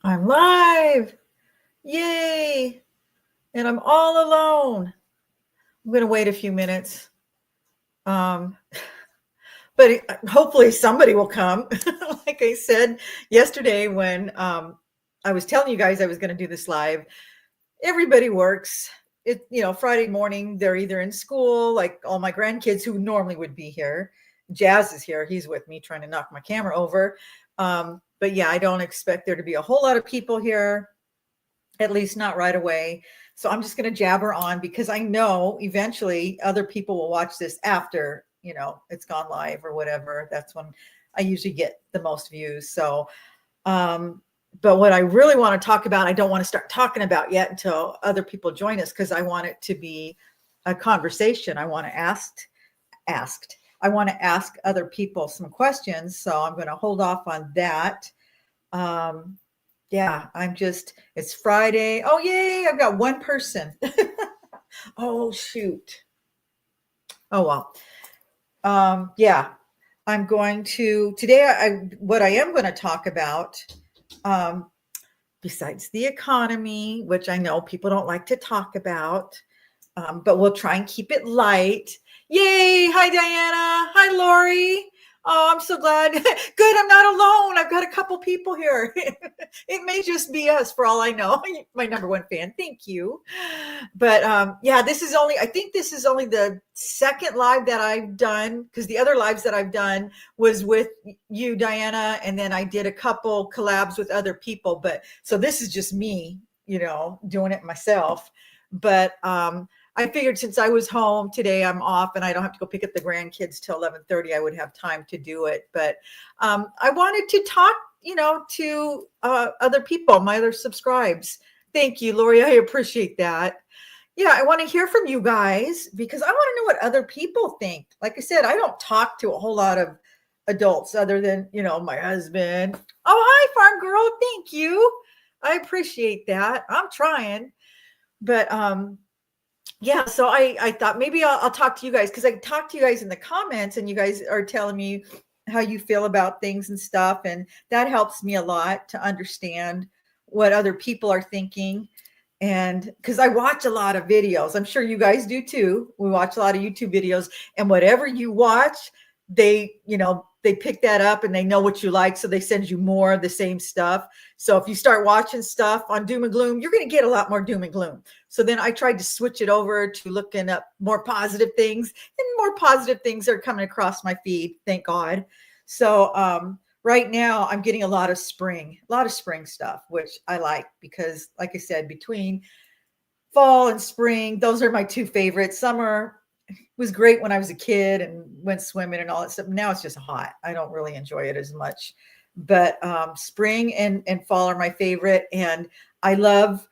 I'm live. Yay. And I'm all alone. I'm going to wait a few minutes. Um, but hopefully somebody will come. Like I said yesterday when I was telling you guys I was going to do this live, everybody works. Friday morning, they're either in school, like all my grandkids who normally would be here. Jazz is here. He's with me trying to knock my camera over. But yeah, I don't expect there to be a whole lot of people here, at least not right away. So I'm just going to jabber on because I know eventually other people will watch this after, it's gone live or whatever. That's when I usually get the most views. So, um, but what I really want to talk about, I don't want to start talking about yet until other people join us because I want it to be a conversation. I want to asked. I want to ask other people some questions. So I'm going to hold off on that. Um, yeah, it's Friday. Oh, yay, I've got one person. Oh, shoot. Oh, well. Yeah, today, what I am going to talk about, um, besides the economy, which I know people don't like to talk about, but we'll try and keep it light. Yay. Hi, Diana. Hi, Lori. Oh, I'm so glad. Good. I'm not alone. I've got a couple people here. It may just be us for all I know. My number one fan. Thank you. But yeah, I think this is only the second live that I've done because the other lives that I've done was with you, Diana. And then I did a couple collabs with other people. But so this is just me, doing it myself. But I figured since I was home today, I'm off and I don't have to go pick up the grandkids till 11:30. I would have time to do it. But I wanted to talk, to other people, my other subscribes. Thank you, Lori. I appreciate that. Yeah, I want to hear from you guys because I want to know what other people think. Like I said, I don't talk to a whole lot of adults other than, my husband. Oh, hi, farm girl. Thank you. I appreciate that. I'm trying. But yeah, so I thought maybe I'll talk to you guys because I talked to you guys in the comments and you guys are telling me how you feel about things and stuff. And that helps me a lot to understand what other people are thinking. And because I watch a lot of videos, I'm sure you guys do too. We watch a lot of YouTube videos, and whatever you watch, they pick that up and they know what you like. So they send you more of the same stuff. So if you start watching stuff on doom and gloom, you're going to get a lot more doom and gloom. So then I tried to switch it over to looking up more positive things, and more positive things are coming across my feed. Thank God. So, right now I'm getting a lot of spring stuff, which I like because like I said, between fall and spring, those are my two favorites. Summer was great when I was a kid and went swimming and all that stuff. Now it's just hot. I don't really enjoy it as much. But spring and fall are my favorite. And I love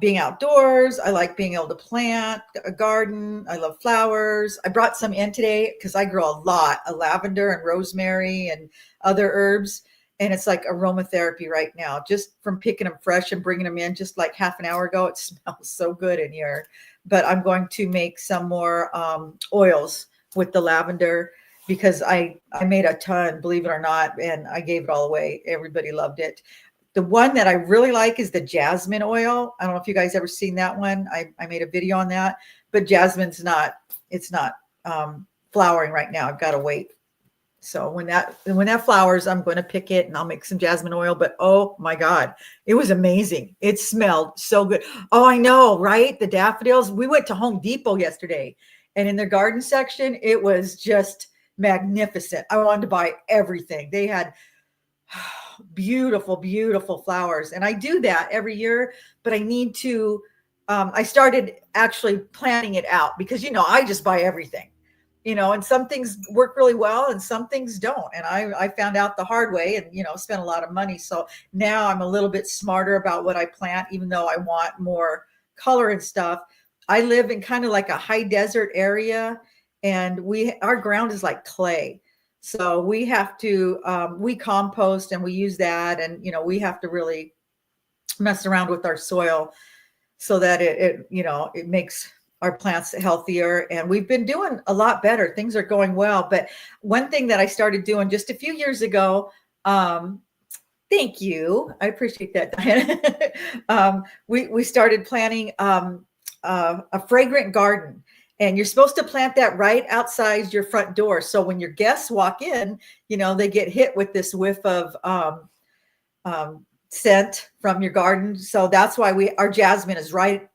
being outdoors. I like being able to plant a garden. I love flowers. I brought some in today because I grow a lot of lavender and rosemary and other herbs. And it's like aromatherapy right now, just from picking them fresh and bringing them in just like half an hour ago. It smells so good in here. But I'm going to make some more oils with the lavender because I made a ton, believe it or not, and I gave it all away. Everybody loved it. The one that I really like is the jasmine oil. I don't know if you guys ever seen that one. I made a video on that, but jasmine's it's not flowering right now. I've got to wait. So when that flowers, I'm going to pick it and I'll make some jasmine oil. But oh my God, it was amazing. It smelled so good. Oh, I know, right? The daffodils. We went to Home Depot yesterday, and in their garden section, it was just magnificent. I wanted to buy everything. They had beautiful, beautiful flowers. And I do that every year, but I need to, I started actually planning it out because, I just buy everything. And some things work really well and some things don't. And I found out the hard way and, spent a lot of money. So now I'm a little bit smarter about what I plant, even though I want more color and stuff. I live in kind of like a high desert area, and our ground is like clay. So we have to, we compost and we use that. And, we have to really mess around with our soil so that it makes our plants healthier. And we've been doing a lot better. Things are going well. But one thing that I started doing just a few years ago, Thank you. I appreciate that, Diana. We started planting a fragrant garden, and you're supposed to plant that right outside your front door. So when your guests walk in, they get hit with this whiff of scent from your garden. So that's why our jasmine is right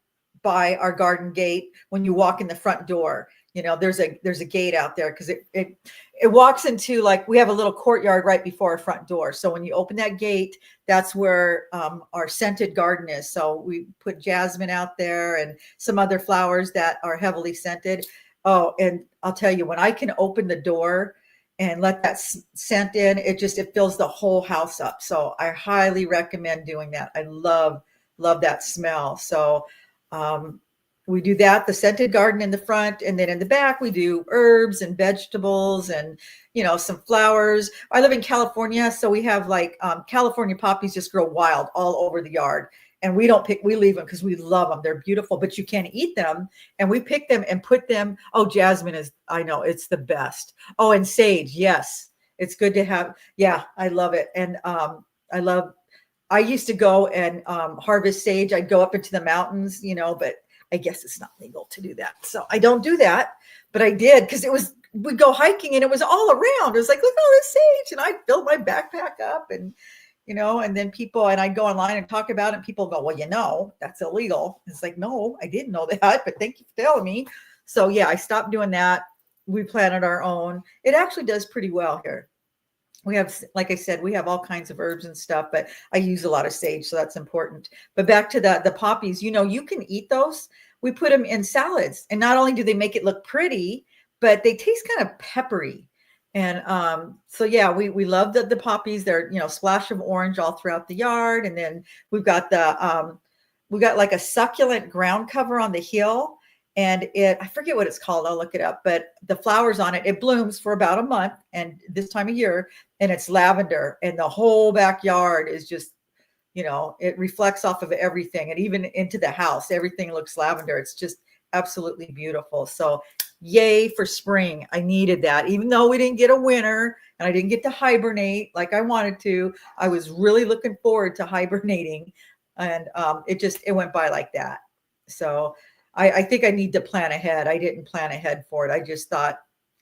by our garden gate. When you walk in the front door, there's a gate out there, because it walks into, like, we have a little courtyard right before our front door. So when you open that gate, that's where our scented garden is. So we put jasmine out there and some other flowers that are heavily scented. Oh, and I'll tell you, when I can open the door and let that scent in, it fills the whole house up. So I highly recommend doing that. I love that smell. So we do that, the scented garden in the front, and then in the back we do herbs and vegetables and some flowers. I live in California, so we have like California poppies just grow wild all over the yard, and we leave them because we love them. They're beautiful, but you can't eat them, and we pick them and put them. Oh, jasmine is, I know, it's the best. Oh, and sage, yes, it's good to have. Yeah, I love it. And I used to go and harvest sage. I'd go up into the mountains, but I guess it's not legal to do that. So I don't do that, but I did, because we'd go hiking and it was all around. It was like, look at all this sage. And I filled my backpack up, and, and then and I'd go online and talk about it. And people go, well, that's illegal. It's like, no, I didn't know that, but thank you for telling me. So yeah, I stopped doing that. We planted our own. It actually does pretty well here. We have, like I said, we have all kinds of herbs and stuff, but I use a lot of sage, so that's important. But back to the poppies, you can eat those. We put them in salads, and not only do they make it look pretty, but they taste kind of peppery. And so yeah, we love the poppies. They're, splash of orange all throughout the yard. And then we've got we got like a succulent ground cover on the hill. And I forget what it's called. I'll look it up, but the flowers on it blooms for about a month, and this time of year, and it's lavender, and the whole backyard is just, it reflects off of everything, and even into the house, everything looks lavender. It's just absolutely beautiful. So yay for spring. I needed that. Even though we didn't get a winter and I didn't get to hibernate like I wanted to, I was really looking forward to hibernating, and it went by like that. So I think I need to plan ahead. I didn't plan ahead for it. I just thought,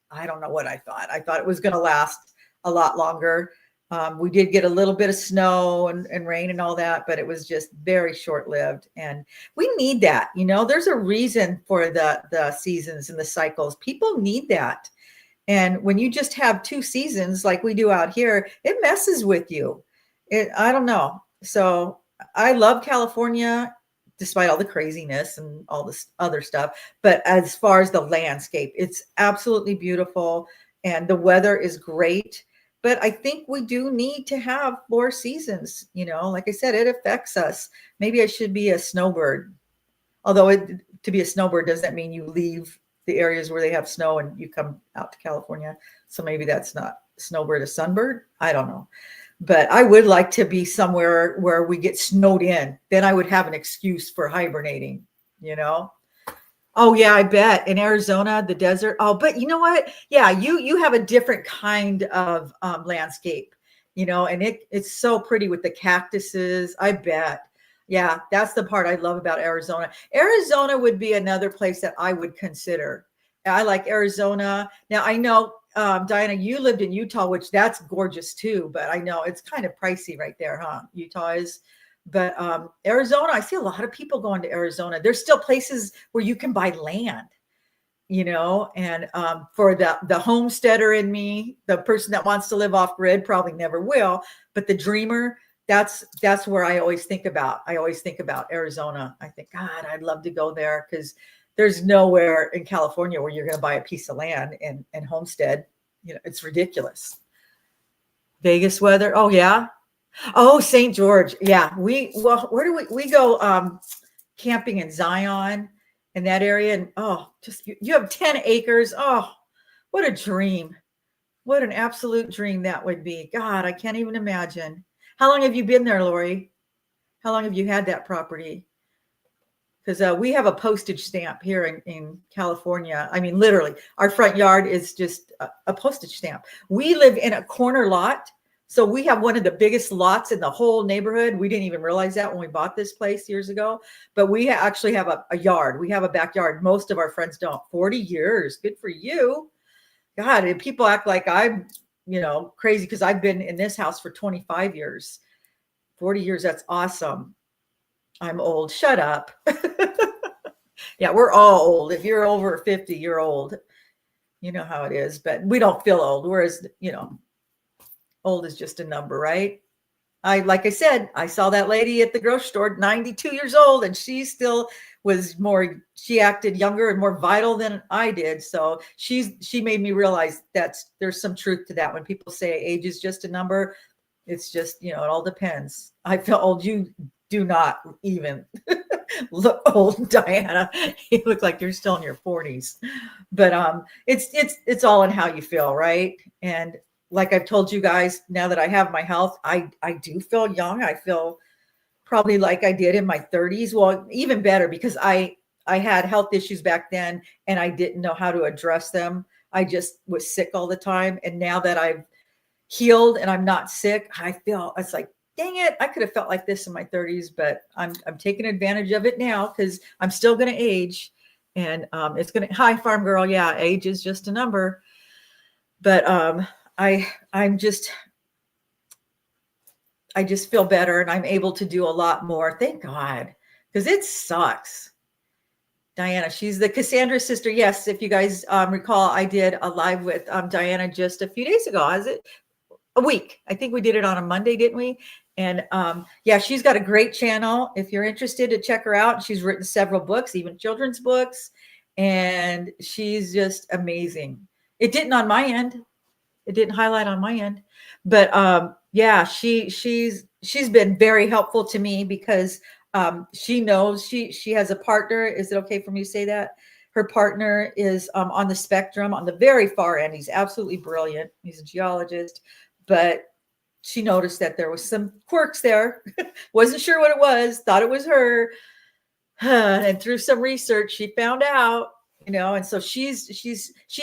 I don't know what I thought. I thought it was going to last a lot longer. We did get a little bit of snow and rain and all that, but it was just very short-lived. And we need that. There's a reason for the seasons and the cycles. People need that. And when you just have 2 seasons like we do out here, it messes with you. I don't know. So I love California, despite all the craziness and all this other stuff. But as far as the landscape, it's absolutely beautiful, and the weather is great. But I think we do need to have 4 seasons. Like I said, it affects us. Maybe I should be a snowbird. Although to be a snowbird doesn't mean you leave the areas where they have snow and you come out to California. So maybe that's not snowbird, a sunbird. I don't know. But I would like to be somewhere where we get snowed in. Then I would have an excuse for hibernating, Oh yeah, I bet. In Arizona, the desert. Oh, but you know what? Yeah, you have a different kind of landscape, and it's so pretty with the cactuses. I bet. Yeah, that's the part I love about Arizona. Arizona would be another place that I would consider. I like Arizona. Now I know, Diana, you lived in Utah, which that's gorgeous too, but I know it's kind of pricey right there, huh? Utah is. But Arizona, I see a lot of people going to Arizona. There's still places where you can buy land, and for the homesteader in me, the person that wants to live off grid, probably never will, but the dreamer, that's where I always think about. I always think about Arizona. I think, God, I'd love to go there, because there's nowhere in California where you're going to buy a piece of land and homestead. It's ridiculous. Vegas weather. Oh yeah. Oh, St. George. Yeah. Where do we go camping in Zion, in that area? And just you have 10 acres. Oh, what a dream. What an absolute dream that would be. God, I can't even imagine. How long have you been there, Lori? How long have you had that property? Because we have a postage stamp here in California. I mean, literally, our front yard is just a postage stamp. We live in a corner lot, So we have one of the biggest lots in the whole neighborhood. We didn't even realize that when we bought this place years ago, but we actually have a yard. We have a backyard. Most of our friends don't. 40 years. Good for you. God, and people act like I'm, crazy because I've been in this house for 25 years. 40 years. That's awesome. I'm old. Shut up. Yeah, we're all old. If you're over 50, you're old. You know how it is, but we don't feel old. Whereas, old is just a number, right? Like I said, I saw that lady at the grocery store, 92 years old, and she still she acted younger and more vital than I did. So she made me realize there's some truth to that. When people say age is just a number, it's just, it all depends. I feel old. You do not even look old, Diana. You look like you're still in your 40s. But it's all in how you feel, right? And like I've told you guys, now that I have my health, I do feel young. I feel probably like I did in my 30s. Well, even better, because I had health issues back then and I didn't know how to address them. I just was sick all the time. And now that I've healed and I'm not sick, I feel it's like, dang it, I could have felt like this in my 30s, but I'm taking advantage of it now because I'm still going to age. And it's going to, hi, farm girl. Yeah, age is just a number. But I just feel better and I'm able to do a lot more. Thank God, because it sucks. Diana, she's the Cassandra sister. Yes, if you guys recall, I did a live with Diana just a few days ago. Is it a week? I think we did it on a Monday, didn't we? And yeah, she's got a great channel. If you're interested to check her out, she's written several books, even children's books, and she's just amazing. It didn't on my end. It didn't highlight on my end, but yeah, she's been very helpful to me because she knows she has a partner. Is it okay for me to say that? Her partner is on the spectrum, on the very far end. He's absolutely brilliant. He's a geologist, but she noticed that there was some quirks there. Wasn't sure what it was, thought it was her. And through some research, she found out, and so she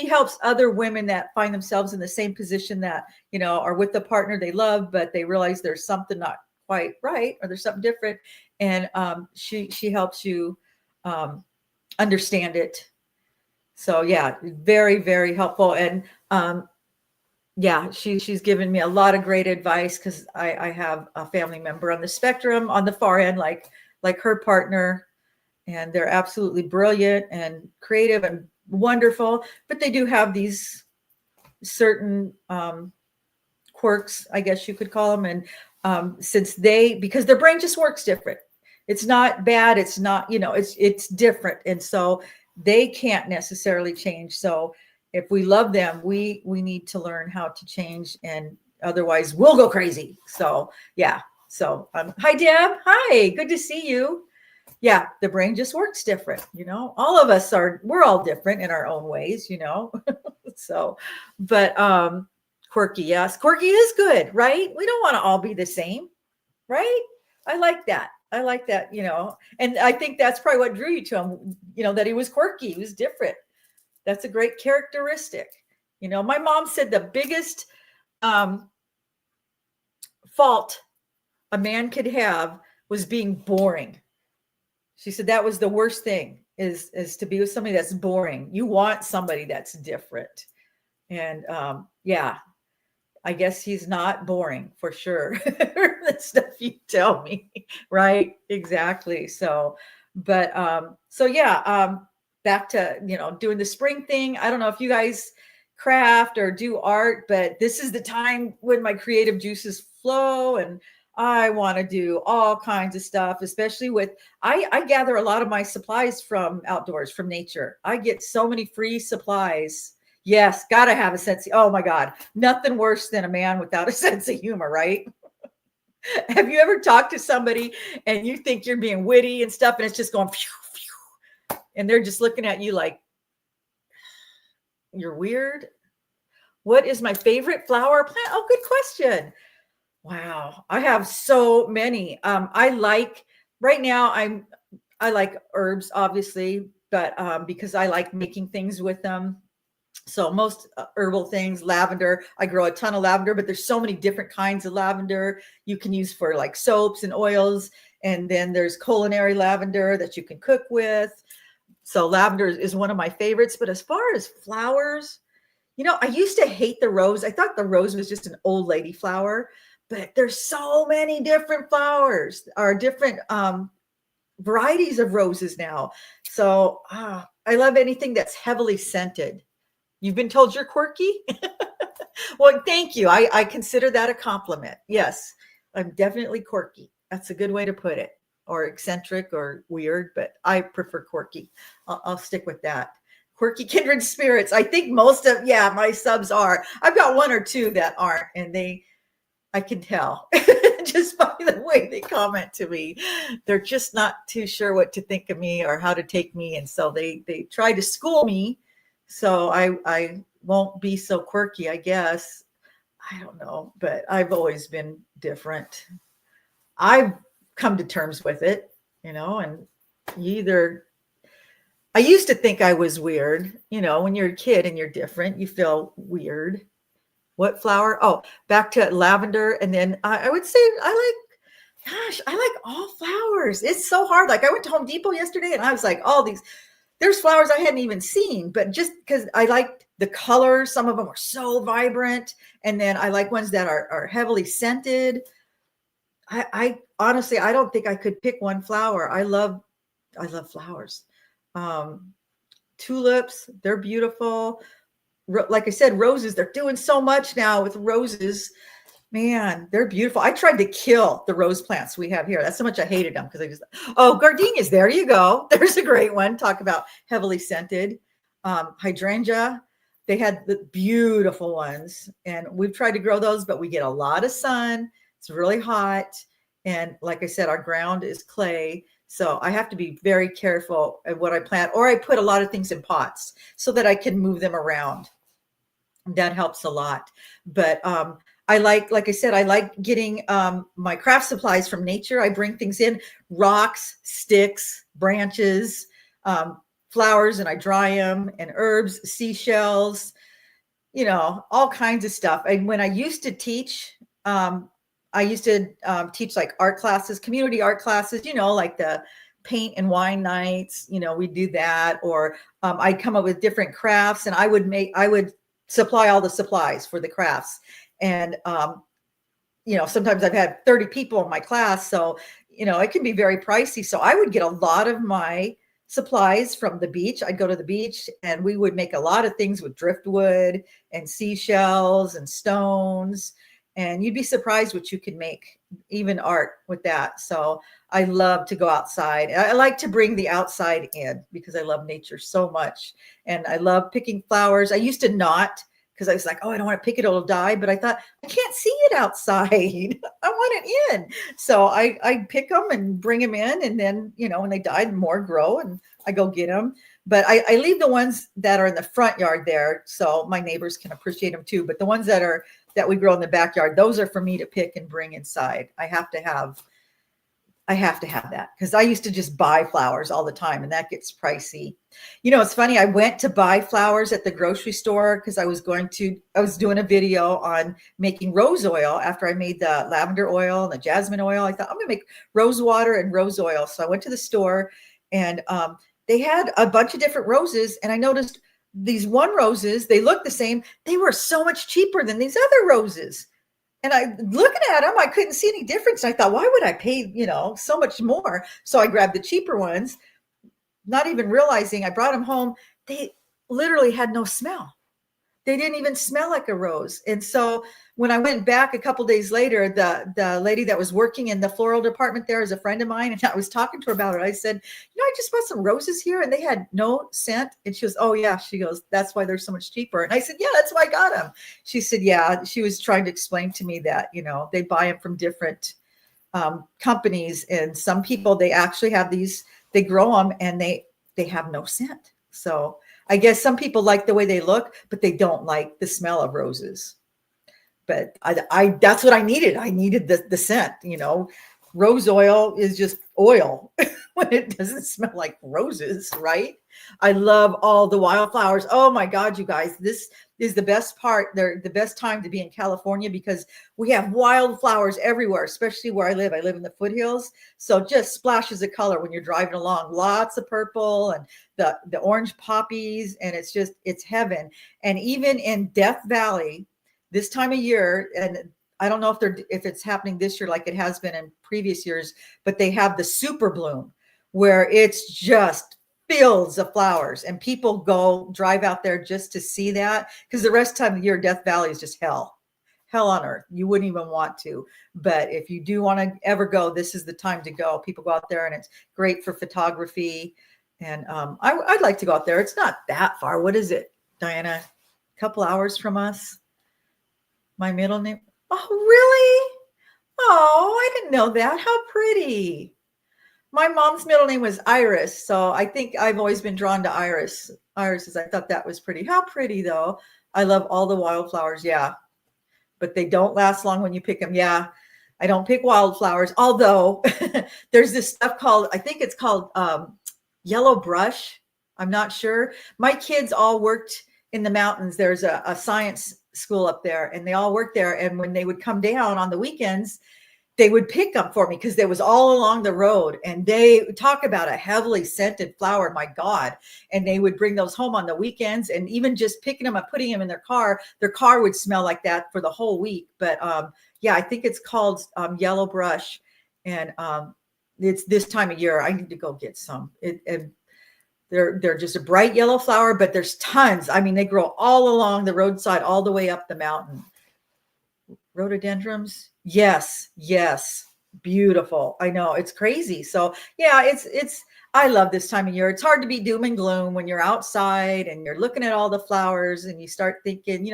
helps other women that find themselves in the same position that, are with the partner they love, but they realize there's something not quite right, or there's something different. And she helps you understand it. So yeah, very, very helpful. And yeah, she's given me a lot of great advice because I have a family member on the spectrum on the far end, like her partner, and they're absolutely brilliant and creative and wonderful, but they do have these certain quirks, I guess you could call them. And because their brain just works different. It's not bad. It's not, it's different. And so they can't necessarily change. So if we love them, we need to learn how to change, and otherwise we'll go crazy. So yeah. So hi, Deb. Hi, good to see you. Yeah, the brain just works different. All of us we're all different in our own ways, So, but quirky, yes, quirky is good, right? We don't want to all be the same, right? I like that. And I think that's probably what drew you to him, that he was quirky, he was different. That's a great characteristic. My mom said the biggest fault a man could have was being boring. She said that was the worst thing is to be with somebody that's boring. You want somebody that's different. And yeah, I guess he's not boring for sure. The stuff you tell me, right? Exactly. So, but so yeah, back to doing the spring thing. I don't know if you guys craft or do art, but this is the time when my creative juices flow, and I want to do all kinds of stuff, especially with I gather a lot of my supplies from outdoors, from nature. I get so many free supplies. Yes, gotta have a sense. Oh my God, nothing worse than a man without a sense of humor, right? Have you ever talked to somebody and you think you're being witty and stuff, and it's just going phew, phew, and they're just looking at you like you're weird? What is my favorite flower plant? Oh, good question. Wow, I have so many. I like right now. I like herbs, obviously, but because I like making things with them. So most herbal things, lavender, I grow a ton of lavender, but there's so many different kinds of lavender you can use for like soaps and oils. And then there's culinary lavender that you can cook with. So lavender is one of my favorites. But as far as flowers, I used to hate the rose. I thought the rose was just an old lady flower, but there's so many different flowers or different varieties of roses now. So I love anything that's heavily scented. You've been told you're quirky? Well, thank you. I consider that a compliment. Yes, I'm definitely quirky. That's a good way to put it. Or eccentric or weird, but I prefer quirky. I'll stick with that. Quirky kindred spirits. I think most of, my subs are. I've got one or two that aren't, and I can tell just by the way they comment to me. They're just not too sure what to think of me or how to take me. And so they try to school me. So I won't be so quirky, I guess. I don't know, but I've always been different. I've come to terms with it, and I used to think I was weird. When you're a kid and you're different, you feel weird. What flower? Oh, back to lavender. And then I would say I like all flowers. It's so hard. Like I went to Home Depot yesterday and I was like, there's flowers I hadn't even seen, but just because I liked the colors, some of them are so vibrant. And then I like ones that are heavily scented. I honestly, I don't think I could pick one flower. I love flowers. Tulips, they're beautiful. Like I said, roses, they're doing so much now with roses. Man, they're beautiful. I tried to kill the rose plants we have here. That's how much I hated them because gardenias. There you go. There's a great one. Talk about heavily scented. Hydrangea. They had the beautiful ones, and we've tried to grow those, but we get a lot of sun. It's really hot, and like I said, our ground is clay, so I have to be very careful at what I plant. Or I put a lot of things in pots so that I can move them around. That helps a lot. But I like I said, I like getting my craft supplies from nature. I bring things in, rocks, sticks, branches, flowers, and I dry them, and herbs, seashells, all kinds of stuff. And when I used to teach, teach like art classes, community art classes, like the paint and wine nights, we do that. Or I'd come up with different crafts, and I would supply all the supplies for the crafts. And, sometimes I've had 30 people in my class. So, it can be very pricey. So I would get a lot of my supplies from the beach. I'd go to the beach and we would make a lot of things with driftwood and seashells and stones. And you'd be surprised what you can make, even art with that. So I love to go outside. I like to bring the outside in because I love nature so much. And I love picking flowers. I used to not, because I was like, I don't want to pick it, it'll die. But I thought, I can't see it outside. I want it in. So I pick them and bring them in. And then, when they die, more grow and I go get them. But I leave the ones that are in the front yard there so my neighbors can appreciate them too. But the ones that we grow in the backyard, those are for me to pick and bring inside. I have to have that because I used to just buy flowers all the time, and that gets pricey. It's funny. I went to buy flowers at the grocery store because I was doing a video on making rose oil after I made the lavender oil and the jasmine oil. I thought I'm going to make rose water and rose oil. So I went to the store, and they had a bunch of different roses, and I noticed these one roses, they looked the same. They were so much cheaper than these other roses. And I looking at them, I couldn't see any difference. I thought, why would I pay, so much more? So I grabbed the cheaper ones, not even realizing I brought them home. They literally had no smell. They didn't even smell like a rose. And so when I went back a couple of days later, the lady that was working in the floral department there is a friend of mine. And I was talking to her about it. I said, I just bought some roses here and they had no scent. And she goes, oh yeah. She goes, that's why they're so much cheaper. And I said, yeah, that's why I got them. She said, yeah, she was trying to explain to me that, they buy them from different companies. And some people, they actually have these, they grow them and they have no scent. So I guess some people like the way they look, but they don't like the smell of roses. But I that's what I needed. I needed the scent, Rose oil is just oil. when it doesn't smell like roses, right? I love all the wildflowers. Oh my God, you guys, this is the best part. They're the best time to be in California because we have wildflowers everywhere, especially where I live. I live in the foothills. So just splashes of color when you're driving along, lots of purple and the orange poppies. And it's heaven. And even in Death Valley, this time of year, and I don't know if it's happening this year like it has been in previous years, but they have the super bloom where it's just fields of flowers and people go drive out there just to see that, because the rest of the time of the year Death Valley is just hell on earth. You wouldn't even want to, but if you do want to ever go, this is the time to go. People go out there and it's great for photography. And I'd like to go out there. It's not that far. What is it, Diana? A couple hours from us. My middle name. Oh, really? Oh, I didn't know that. How pretty. My mom's middle name was Iris, so I think I've always been drawn to Iris. Irises, I thought that was pretty. How pretty, though. I love all the wildflowers, yeah. But they don't last long when you pick them. Yeah, I don't pick wildflowers, although there's this stuff called, I think it's called yellow brush. I'm not sure. My kids all worked in the mountains. There's a science school up there, and they all worked there. And when they would come down on the weekends, they would pick them for me because they was all along the road, and they talk about a heavily scented flower. My God. And they would bring those home on the weekends, and even just picking them up, putting them in their car would smell like that for the whole week. But yeah, I think it's called yellow brush. And it's this time of year. I need to go get some. They're just a bright yellow flower, but there's tons. I mean, they grow all along the roadside, all the way up the mountain. Rhododendrons. Yes. Beautiful. I know, it's crazy. So yeah, I love this time of year. It's hard to be doom and gloom when you're outside and you're looking at all the flowers and you start thinking,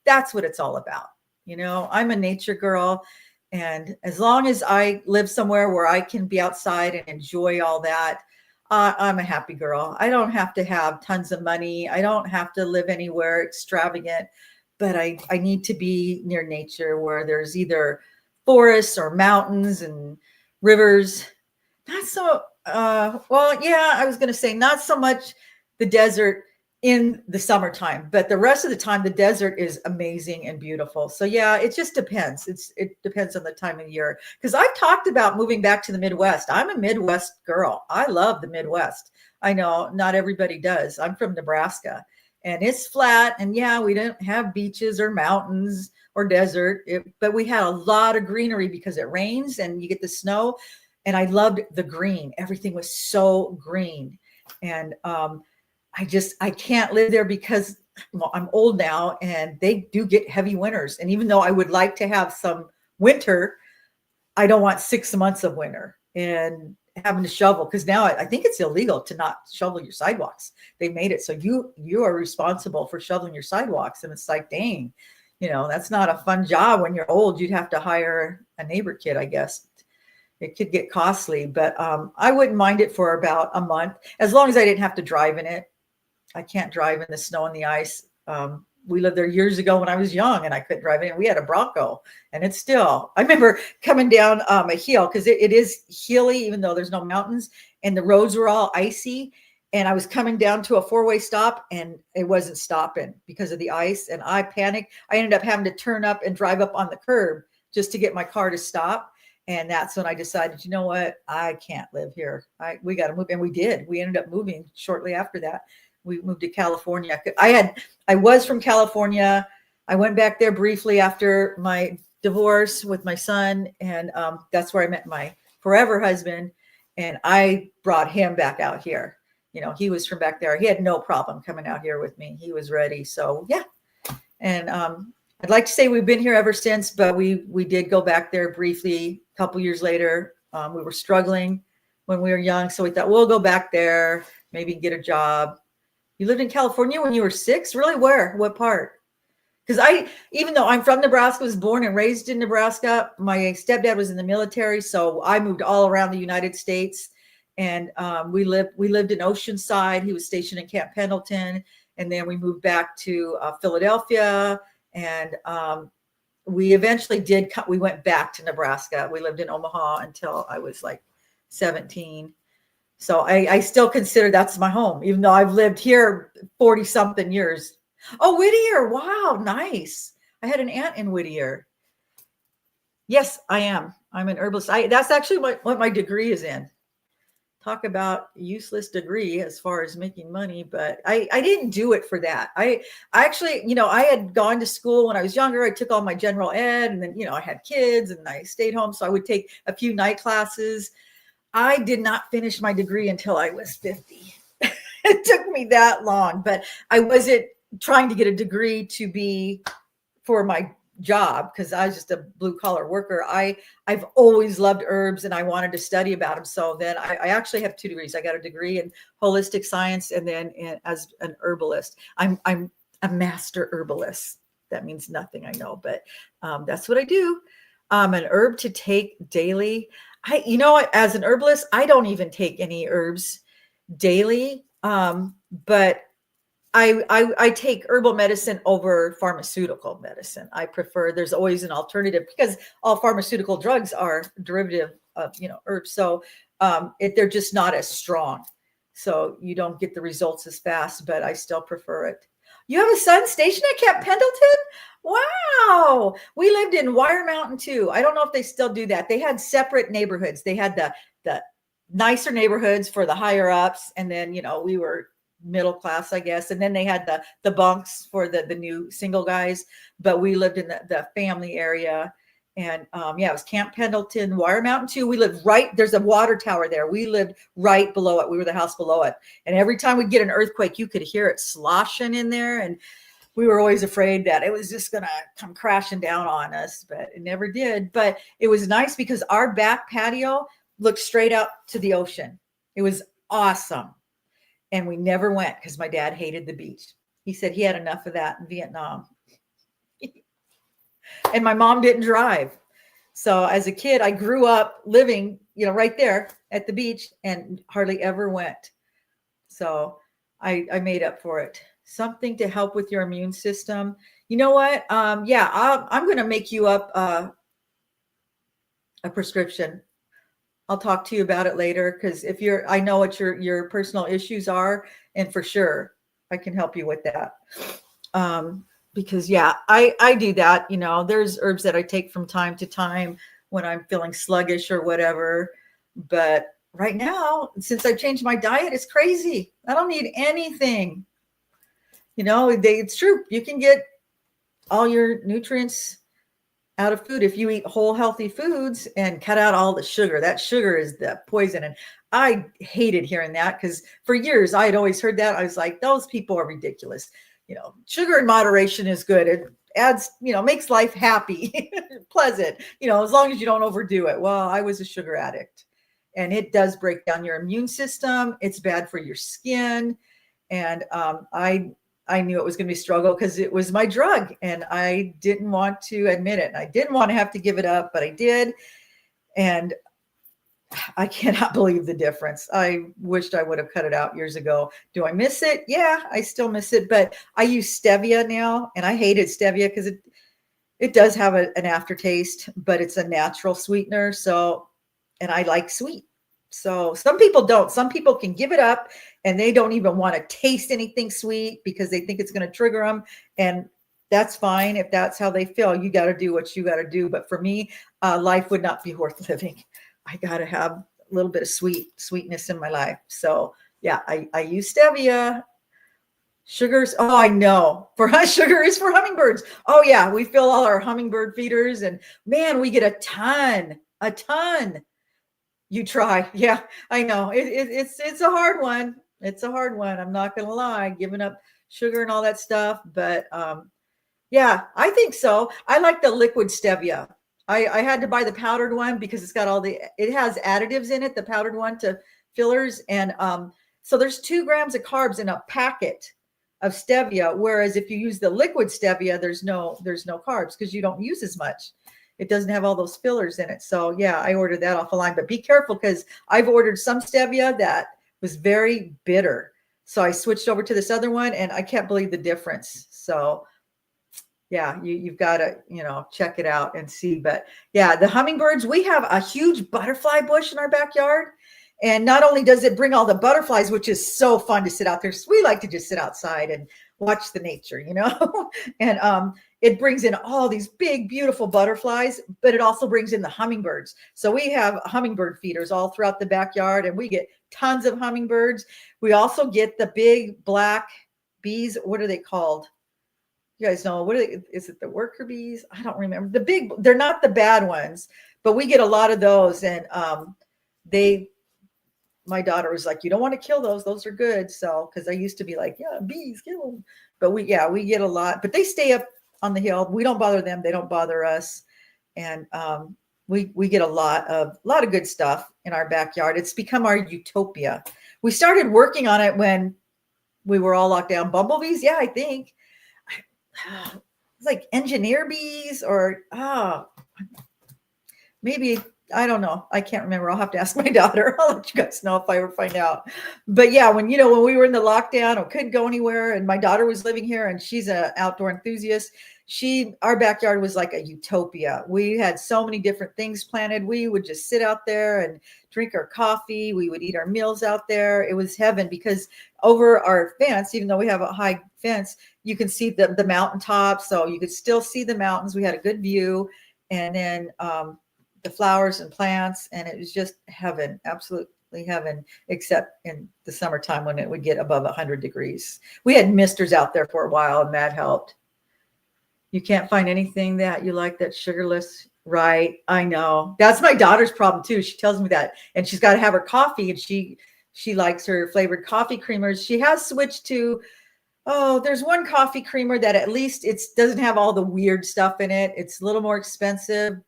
that's what it's all about. I'm a nature girl. And as long as I live somewhere where I can be outside and enjoy all that, I'm a happy girl. I don't have to have tons of money. I don't have to live anywhere extravagant, but I need to be near nature where there's either forests or mountains and rivers. Not so, well, yeah, I was going to say not so much the desert in the summertime, but the rest of the time, the desert is amazing and beautiful. So yeah, it just depends. It depends on the time of year. Because I've talked about moving back to the Midwest. I'm a Midwest girl. I love the Midwest. I know not everybody does. I'm from Nebraska, and it's flat. And yeah, we don't have beaches or mountains or desert, but we had a lot of greenery because it rains and you get the snow. And I loved the green. Everything was so green. And I can't live there because, well, I'm old now and they do get heavy winters. And even though I would like to have some winter, I don't want 6 months of winter and having to shovel, because now I think it's illegal to not shovel your sidewalks. They made it so you are responsible for shoveling your sidewalks. And it's like, dang, that's not a fun job. When you're old, you'd have to hire a neighbor kid, I guess. It could get costly, but I wouldn't mind it for about a month, as long as I didn't have to drive in it. I can't drive in the snow and the ice. We lived there years ago when I was young and I couldn't drive in. We had a Bronco, and it's still, I remember coming down a hill, because it is hilly, even though there's no mountains, and the roads were all icy. And I was coming down to a 4-way stop and it wasn't stopping because of the ice. And I panicked. I ended up having to turn up and drive up on the curb just to get my car to stop. And that's when I decided, you know what? I can't live here. We got to move. And we did. We ended up moving shortly after that. We moved to California. I was from California. I went back there briefly after my divorce with my son. And that's where I met my forever husband. And I brought him back out here. He was from back there. He had no problem coming out here with me. He was ready. So yeah. And I'd like to say we've been here ever since, but we did go back there briefly a couple years later. We were struggling when we were young. So we thought we'll go back there, maybe get a job. You lived in California when you were 6? Really? Where? What part? Because even though I'm from Nebraska, was born and raised in Nebraska, my stepdad was in the military. So I moved all around the United States. And we lived in Oceanside. He was stationed in Camp Pendleton. And then we moved back to Philadelphia. And we eventually we went back to Nebraska. We lived in Omaha until I was like 17. So I still consider that's my home, even though I've lived here 40 something years. Oh, Whittier. Wow. Nice. I had an aunt in Whittier. Yes, I am. I'm an herbalist. That's actually what my degree is in. Talk about useless degree as far as making money, but I didn't do it for that. I actually, I had gone to school when I was younger. I took all my general ed, and then, I had kids and I stayed home. So I would take a few night classes. I did not finish my degree until I was 50. It took me that long, but I wasn't trying to get a degree to be for my job, because I was just a blue collar worker. I've always loved herbs and I wanted to study about them. So then I actually have 2 degrees. I got a degree in holistic science, and then as an herbalist. I'm a master herbalist. That means nothing, I know, but that's what I do. An herb to take daily. As an herbalist, I don't even take any herbs daily. But I take herbal medicine over pharmaceutical medicine. I prefer, there's always an alternative, because all pharmaceutical drugs are derivative of, herbs. So they're just not as strong. So you don't get the results as fast, but I still prefer it. You have a son stationed at Camp Pendleton? Wow. We lived in Wire Mountain too. I don't know if they still do that. They had separate neighborhoods. They had the nicer neighborhoods for the higher ups. And then, we were middle class, I guess. And then they had the bunks for the new single guys, but we lived in the family area. And it was Camp Pendleton, Wire Mountain too. We lived there's a water tower there. We lived right below it. We were the house below it. And every time we'd get an earthquake, you could hear it sloshing in there. And we were always afraid that it was just going to come crashing down on us, but it never did. But it was nice because our back patio looked straight out to the ocean. It was awesome. And we never went because my dad hated the beach. He said he had enough of that in Vietnam. And my mom didn't drive. So as a kid, I grew up living, right there at the beach, and hardly ever went. So I made up for it. Something to help with your immune system. You know what? I'm going to make you up a prescription. I'll talk to you about it later, because I know what your personal issues are, and for sure I can help you with that. Because I do that. There's herbs that I take from time to time when I'm feeling sluggish or whatever. But right now, since I've changed my diet, it's crazy. I don't need anything. It's true. You can get all your nutrients out of food if you eat whole healthy foods and cut out all the sugar. That sugar is the poison. And I hated hearing that, because for years I had always heard that. I was like, those people are ridiculous. Sugar in moderation is good. It adds, makes life happy, pleasant, as long as you don't overdo it. Well, I was a sugar addict, and it does break down your immune system. It's bad for your skin. And I knew it was going to be a struggle, because it was my drug, and I didn't want to admit it. And I didn't want to have to give it up, but I did. And I cannot believe the difference. I wished I would have cut it out years ago. Do I miss it? Yeah, I still miss it, but I use stevia now, and I hated stevia because it does have an aftertaste, but it's a natural sweetener. So, and I like sweet. So some people don't. Some people can give it up and they don't even want to taste anything sweet because they think it's going to trigger them. And that's fine. If that's how they feel, you got to do what you got to do. But for me, life would not be worth living. I got to have a little bit of sweetness in my life. So yeah, I use stevia. Sugars. Oh, I know. For us, sugar is for hummingbirds. Oh yeah. We fill all our hummingbird feeders, and man, we get a ton. You try. Yeah, I know. It's a hard one. It's a hard one. I'm not going to lie, giving up sugar and all that stuff. But yeah, I think so. I like the liquid stevia. I had to buy the powdered one because it's got it has additives in it, the powdered one, to fillers. And so there's 2 grams of carbs in a packet of stevia. Whereas if you use the liquid stevia, there's no carbs because you don't use as much. It doesn't have all those fillers in it. So yeah, I ordered that off the line, but be careful because I've ordered some stevia that was very bitter. So I switched over to this other one and I can't believe the difference. So yeah, you've got to, check it out and see. But yeah, the hummingbirds, we have a huge butterfly bush in our backyard. And not only does it bring all the butterflies, which is so fun to sit out there. We like to just sit outside and watch the nature, and it brings in all these big, beautiful butterflies, but it also brings in the hummingbirds. So we have hummingbird feeders all throughout the backyard, and we get tons of hummingbirds. We also get the big black bees. What are they called? You guys know, what are they? Is it the worker bees? I don't remember. The big, they're not the bad ones, but we get a lot of those. And my daughter was like, you don't want to kill those. Those are good. So, because I used to be like, yeah, bees, kill them. But we get a lot, but they stay up on the hill. We don't bother them. They don't bother us. And we get a lot of good stuff in our backyard. It's become our utopia. We started working on it when we were all locked down. Bumblebees. Yeah, I think it's like engineer bees or maybe, I don't know. I can't remember. I'll have to ask my daughter. I'll let you guys know if I ever find out. But yeah, when we were in the lockdown or couldn't go anywhere, and my daughter was living here, and she's an outdoor enthusiast. Our backyard was like a utopia. We had so many different things planted. We would just sit out there and drink our coffee. We would eat our meals out there. It was heaven, because over our fence, even though we have a high fence, you can see the mountaintop. So you could still see the mountains. We had a good view. And then, the flowers and plants, and it was just heaven, absolutely heaven, except in the summertime when it would get above 100 degrees. We had misters out there for a while, and that helped. You can't find anything that you like that's sugarless, right? I know. That's my daughter's problem too. She tells me that, and she's got to have her coffee, and she likes her flavored coffee creamers. She has switched to, there's one coffee creamer that at least it doesn't have all the weird stuff in it. It's a little more expensive.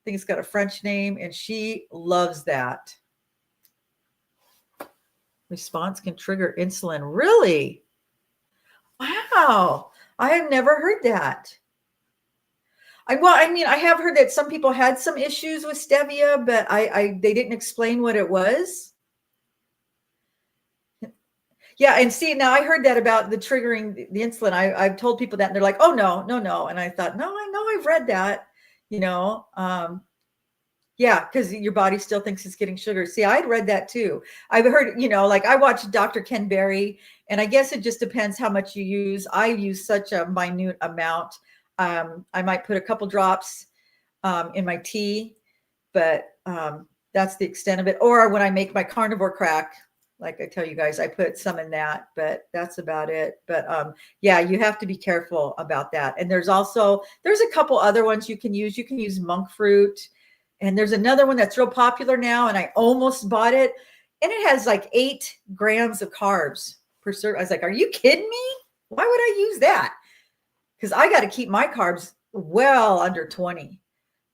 I think it's got a French name, and she loves that. Response can trigger insulin. Really? Wow. I have never heard that. I have heard that some people had some issues with stevia, but they didn't explain what it was. Yeah, and see, now I heard that about the triggering the insulin. I've told people that, and they're like, oh, no. And I thought, no, I know I've read that. Yeah, because your body still thinks it's getting sugar. See, I'd read that too. I've heard, like I watched Dr. Ken Berry, and I guess it just depends how much you use. I use such a minute amount. I might put a couple drops in my tea, but that's the extent of it. Or when I make my carnivore crack, like I tell you guys, I put some in that, but that's about it. But yeah, you have to be careful about that. And there's a couple other ones you can use. You can use monk fruit. And there's another one that's real popular now, and I almost bought it. And it has like 8 grams of carbs per serve. I was like, are you kidding me? Why would I use that? Because I got to keep my carbs well under 20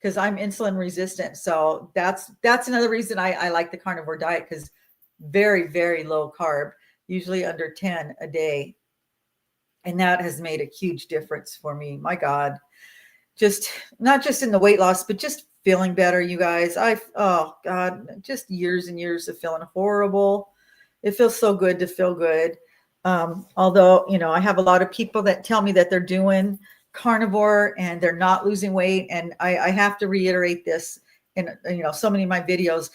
because I'm insulin resistant. So that's another reason I like the carnivore diet, because very, very low carb, usually under 10 a day. And that has made a huge difference for me. My God, just not just in the weight loss, but just feeling better, you guys. Oh God, just years and years of feeling horrible. It feels so good to feel good. Although, I have a lot of people that tell me that they're doing carnivore and they're not losing weight. And I have to reiterate this in, so many of my videos.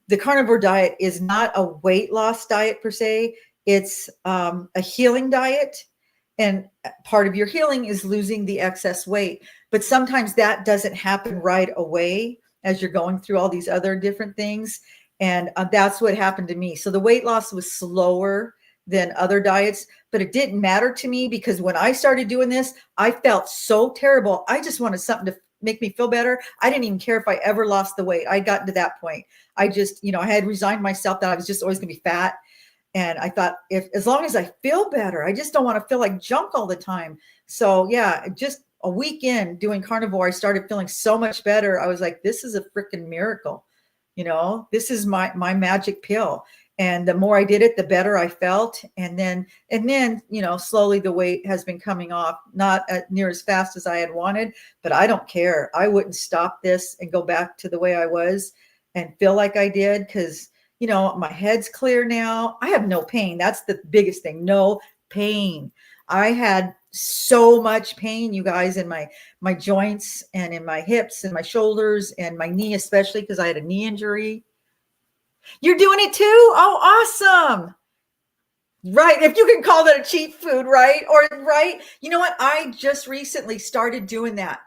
The carnivore diet is not a weight loss diet per se. It's a healing diet. And part of your healing is losing the excess weight. But sometimes that doesn't happen right away as you're going through all these other different things. And that's what happened to me. So the weight loss was slower than other diets, but it didn't matter to me, because when I started doing this, I felt so terrible. I just wanted something to make me feel better. I didn't even care if I ever lost the weight. I'd gotten to that point. I just, I had resigned myself that I was just always going to be fat. And I thought, as long as I feel better, I just don't want to feel like junk all the time. So yeah, just a week in doing carnivore, I started feeling so much better. I was like, this is a freaking miracle. This is my magic pill. And the more I did it, the better I felt. And then, slowly the weight has been coming off, not near as fast as I had wanted, but I don't care. I wouldn't stop this and go back to the way I was and feel like I did. Cause my head's clear now. I have no pain. That's the biggest thing. No pain. I had so much pain, you guys, in my joints and in my hips and my shoulders and my knee, especially because I had a knee injury. You're doing it too? Oh, awesome. Right. If you can call that a cheat food, right? Or right. You know what? I just recently started doing that.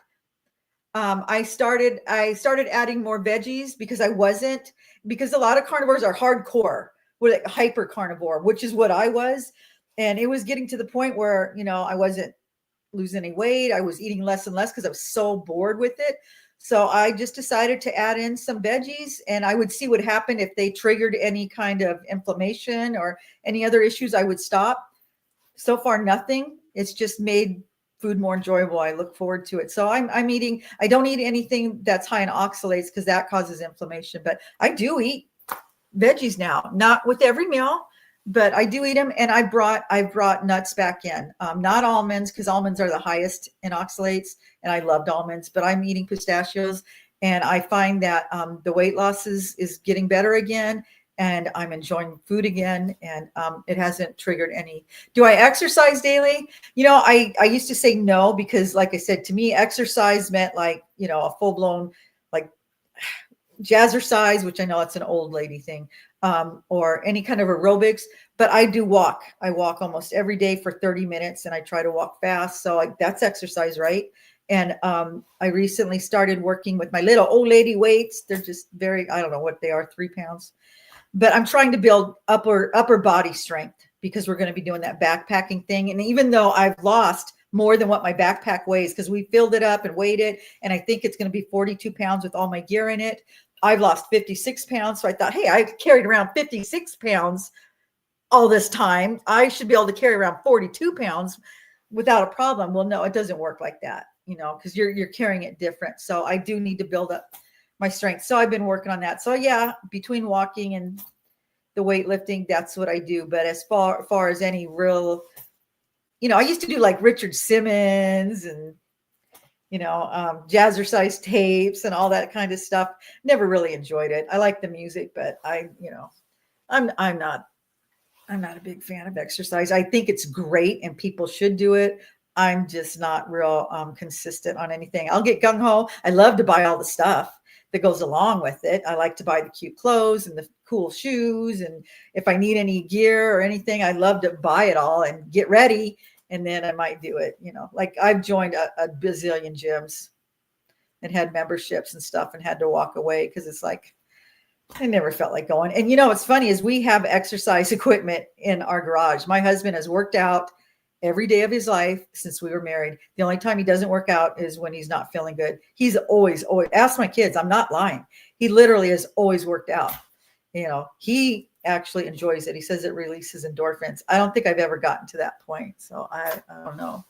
I started adding more veggies because I wasn't, because a lot of carnivores are hardcore, with like hyper carnivore, which is what I was. And it was getting to the point where, I wasn't losing any weight. I was eating less and less because I was so bored with it. So I just decided to add in some veggies, and I would see what happened. If they triggered any kind of inflammation or any other issues, I would stop. So far, nothing. It's just made food more enjoyable. I look forward to it. So I'm eating, I don't eat anything that's high in oxalates because that causes inflammation, but I do eat veggies now, not with every meal, but I do eat them. And I brought nuts back in, not almonds, because almonds are the highest in oxalates, and I loved almonds, but I'm eating pistachios, and I find that the weight loss is getting better again, and I'm enjoying food again, and it hasn't triggered any. Do I exercise daily? I used to say no, because like I said, to me, exercise meant like, a full blown, like jazzercise, which I know it's an old lady thing, or any kind of aerobics. But I do walk. I walk almost every day for 30 minutes, and I try to walk fast. So that's exercise, right? And I recently started working with my little old lady weights. They're just very, I don't know what they are, 3 pounds. But I'm trying to build upper body strength, because we're going to be doing that backpacking thing. And even though I've lost more than what my backpack weighs, because we filled it up and weighed it, and I think it's going to be 42 pounds with all my gear in it. I've lost 56 pounds. So I thought, hey, I've carried around 56 pounds all this time. I should be able to carry around 42 pounds without a problem. Well, no, it doesn't work like that, because you're carrying it different. So I do need to build up my strength. So I've been working on that. So yeah, between walking and the weightlifting, that's what I do. But as far as any real, I used to do like Richard Simmons and jazzercise tapes and all that kind of stuff. Never really enjoyed it. I like the music, but I'm not a big fan of exercise. I think it's great and people should do it. I'm just not real consistent on anything. I'll get gung ho. I love to buy all the stuff that goes along with it. I like to buy the cute clothes and the cool shoes. And if I need any gear or anything, I love to buy it all and get ready. And then I might do it, like I've joined a bazillion gyms and had memberships and stuff, and had to walk away because it's like, I never felt like going. And what's funny is we have exercise equipment in our garage. My husband has worked out every day of his life since we were married. The only time he doesn't work out is when he's not feeling good. He's always, ask my kids, I'm not lying. He literally has always worked out. He actually enjoys it. He says it releases endorphins. I don't think I've ever gotten to that point. So I don't know.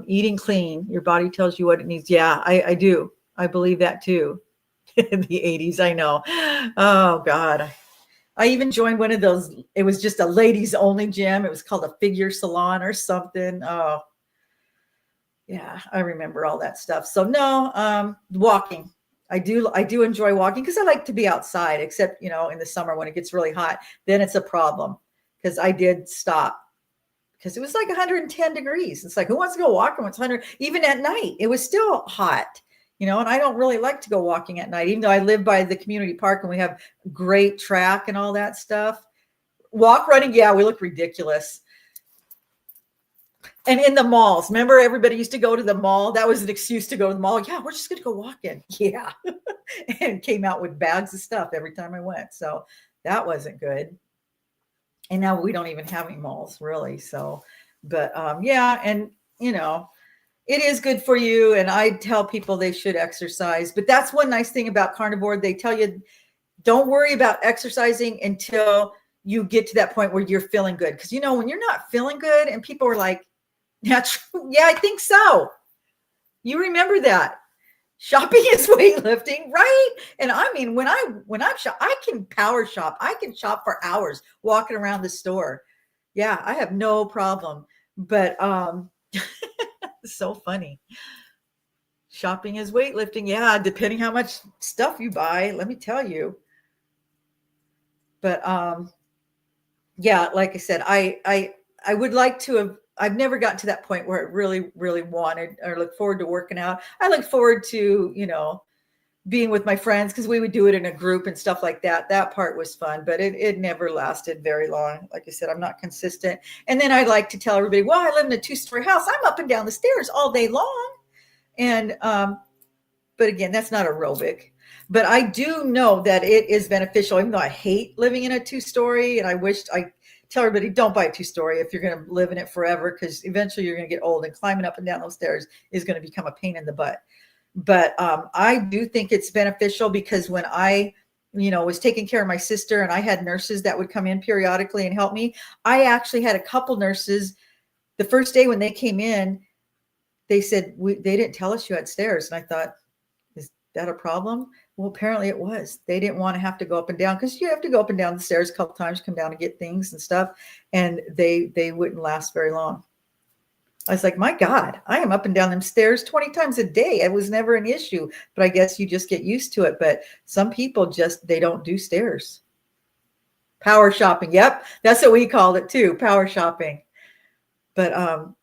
Eating clean, your body tells you what it needs. Yeah, I do. I believe that too. In the 80s, I know. Oh God. I even joined one of those. It was just a ladies only gym. It was called a figure salon or something. Oh yeah, I remember all that stuff. So no, walking. I do enjoy walking because I like to be outside, except, in the summer when it gets really hot, then it's a problem, because I did stop because it was like 110 degrees. It's like, who wants to go walking when it's 100? Even at night, it was still hot, and I don't really like to go walking at night, even though I live by the community park and we have great track and all that stuff. Running, yeah, we look ridiculous. And in the malls, remember everybody used to go to the mall? That was an excuse to go to the mall. Yeah, we're just going to go walking. Yeah. And came out with bags of stuff every time I went. So that wasn't good. And now we don't even have any malls really. So, but yeah. And, it is good for you. And I tell people they should exercise. But that's one nice thing about carnivore. They tell you, don't worry about exercising until you get to that point where you're feeling good. Because, when you're not feeling good and people are like, yeah, yeah, I think so. You remember that. Shopping is weightlifting, right? And I mean, when I'm shop, I can power shop. I can shop for hours walking around the store. Yeah, I have no problem. But it's so funny. Shopping is weightlifting. Yeah, depending how much stuff you buy, let me tell you. But yeah, like I said, I would like to have. I've never gotten to that point where I really, really wanted or look forward to working out. I look forward to, being with my friends, because we would do it in a group and stuff like that. That part was fun, but it never lasted very long. Like I said, I'm not consistent. And then I like to tell everybody, well, I live in a 2-story house. I'm up and down the stairs all day long. And but again, that's not aerobic. But I do know that it is beneficial, even though I hate living in a 2-story. And I tell everybody, don't buy a 2-story if you're going to live in it forever, because eventually you're going to get old, and climbing up and down those stairs is going to become a pain in the butt. But I do think it's beneficial, because when I, was taking care of my sister and I had nurses that would come in periodically and help me, I actually had a couple nurses. The first day when they came in, they said, they didn't tell us you had stairs. And I thought, is that a problem? Well, apparently it was. They didn't want to have to go up and down, because you have to go up and down the stairs a couple times, come down to get things and stuff. And they wouldn't last very long. I was like, my God, I am up and down them stairs 20 times a day. It was never an issue, but I guess you just get used to it. But some people they don't do stairs. Power shopping. Yep. That's what we called it too. Power shopping. But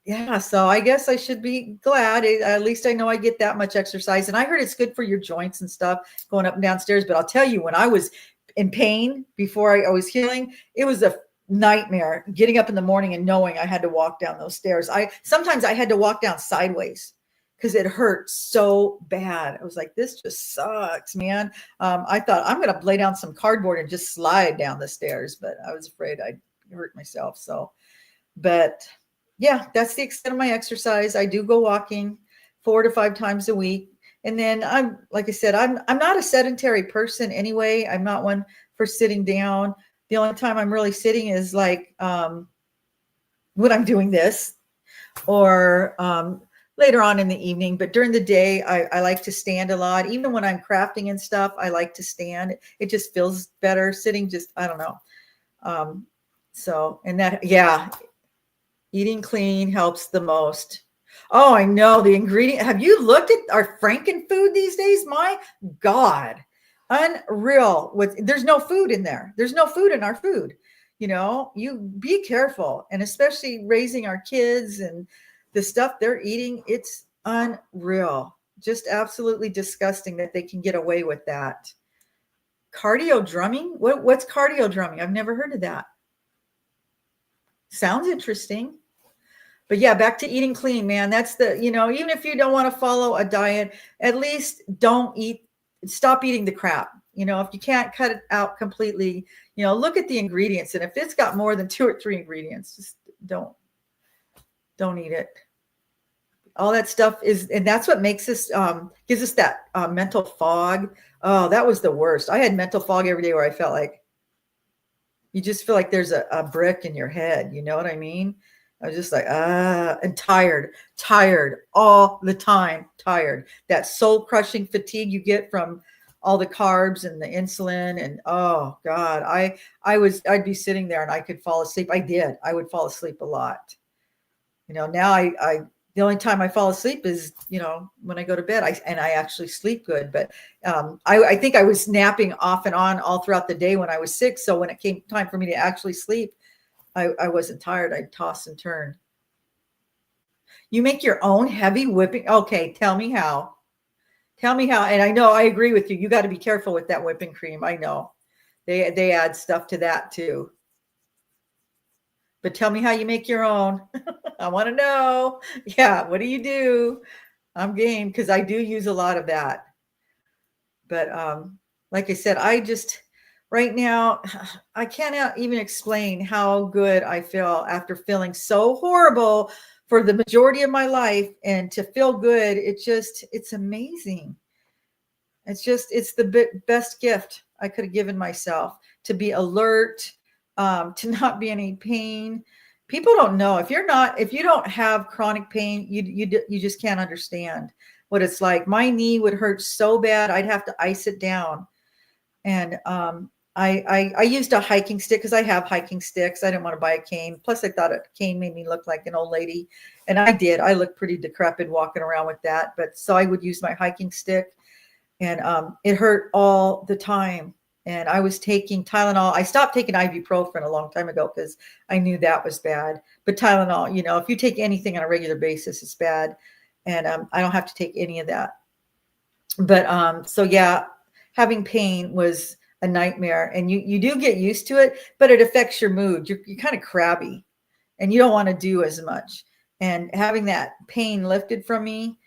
yeah, so I guess I should be glad. At least I know I get that much exercise. And I heard it's good for your joints and stuff going up and down stairs. But I'll tell you, when I was in pain before I was healing, it was a nightmare getting up in the morning and knowing I had to walk down those stairs. Sometimes I had to walk down sideways because it hurt so bad. I was like, this just sucks, man. I thought I'm going to lay down some cardboard and just slide down the stairs, but I was afraid I'd hurt myself. So, but yeah, that's the extent of my exercise. I do go walking 4 to 5 times a week. And then like I said, I'm not a sedentary person anyway. I'm not one for sitting down. The only time I'm really sitting is like when I'm doing this, or later on in the evening. But during the day, I like to stand a lot. Even when I'm crafting and stuff, I like to stand. It just feels better. Sitting just, I don't know. So, and that, yeah, eating clean helps the most. Oh, I know the ingredient. Have you looked at our Franken food these days? My God. Unreal. There's no food in there. There's no food in our food. You be careful, and especially raising our kids and the stuff they're eating. It's unreal. Just absolutely disgusting that they can get away with that. Cardio drumming? What's cardio drumming? I've never heard of that. Sounds interesting. But yeah, back to eating clean, man. That's even if you don't want to follow a diet, at least stop eating the crap. If you can't cut it out completely, look at the ingredients. And if it's got more than 2 or 3 ingredients, just don't eat it. All that stuff and that's what makes us, gives us that mental fog. Oh, that was the worst. I had mental fog every day where I felt like you just feel like there's a brick in your head. You know what I mean? I was just like, and tired all the time, tired. That soul crushing fatigue you get from all the carbs and the insulin. And oh God, I'd be sitting there and I could fall asleep. I would fall asleep a lot. Now the only time I fall asleep is, when I go to bed, I actually sleep good. But I think I was napping off and on all throughout the day when I was sick. So when it came time for me to actually sleep, I wasn't tired. I'd toss and turn. You make your own heavy whipping. Okay. Tell me how. And I know I agree with you. You got to be careful with that whipping cream. I know they add stuff to that too. But tell me how you make your own. I want to know. Yeah. What do you do? I'm game, because I do use a lot of that. But like I said, right now, I cannot even explain how good I feel after feeling so horrible for the majority of my life, and to feel good. It's amazing. It's the best gift I could have given myself, to be alert, to not be in any pain. People don't know if you don't have chronic pain, you just can't understand what it's like. My knee would hurt so bad. I'd have to ice it down. And, I used a hiking stick, because I have hiking sticks. I didn't want to buy a cane. Plus I thought a cane made me look like an old lady. And I did. I looked pretty decrepit walking around with that. But so I would use my hiking stick, and it hurt all the time. And I was taking Tylenol. I stopped taking ibuprofen a long time ago because I knew that was bad. But Tylenol, if you take anything on a regular basis, it's bad. And I don't have to take any of that. But so yeah, having pain was a nightmare, and you do get used to it, but it affects your mood. You're kind of crabby, and you don't want to do as much. And having that pain lifted from me,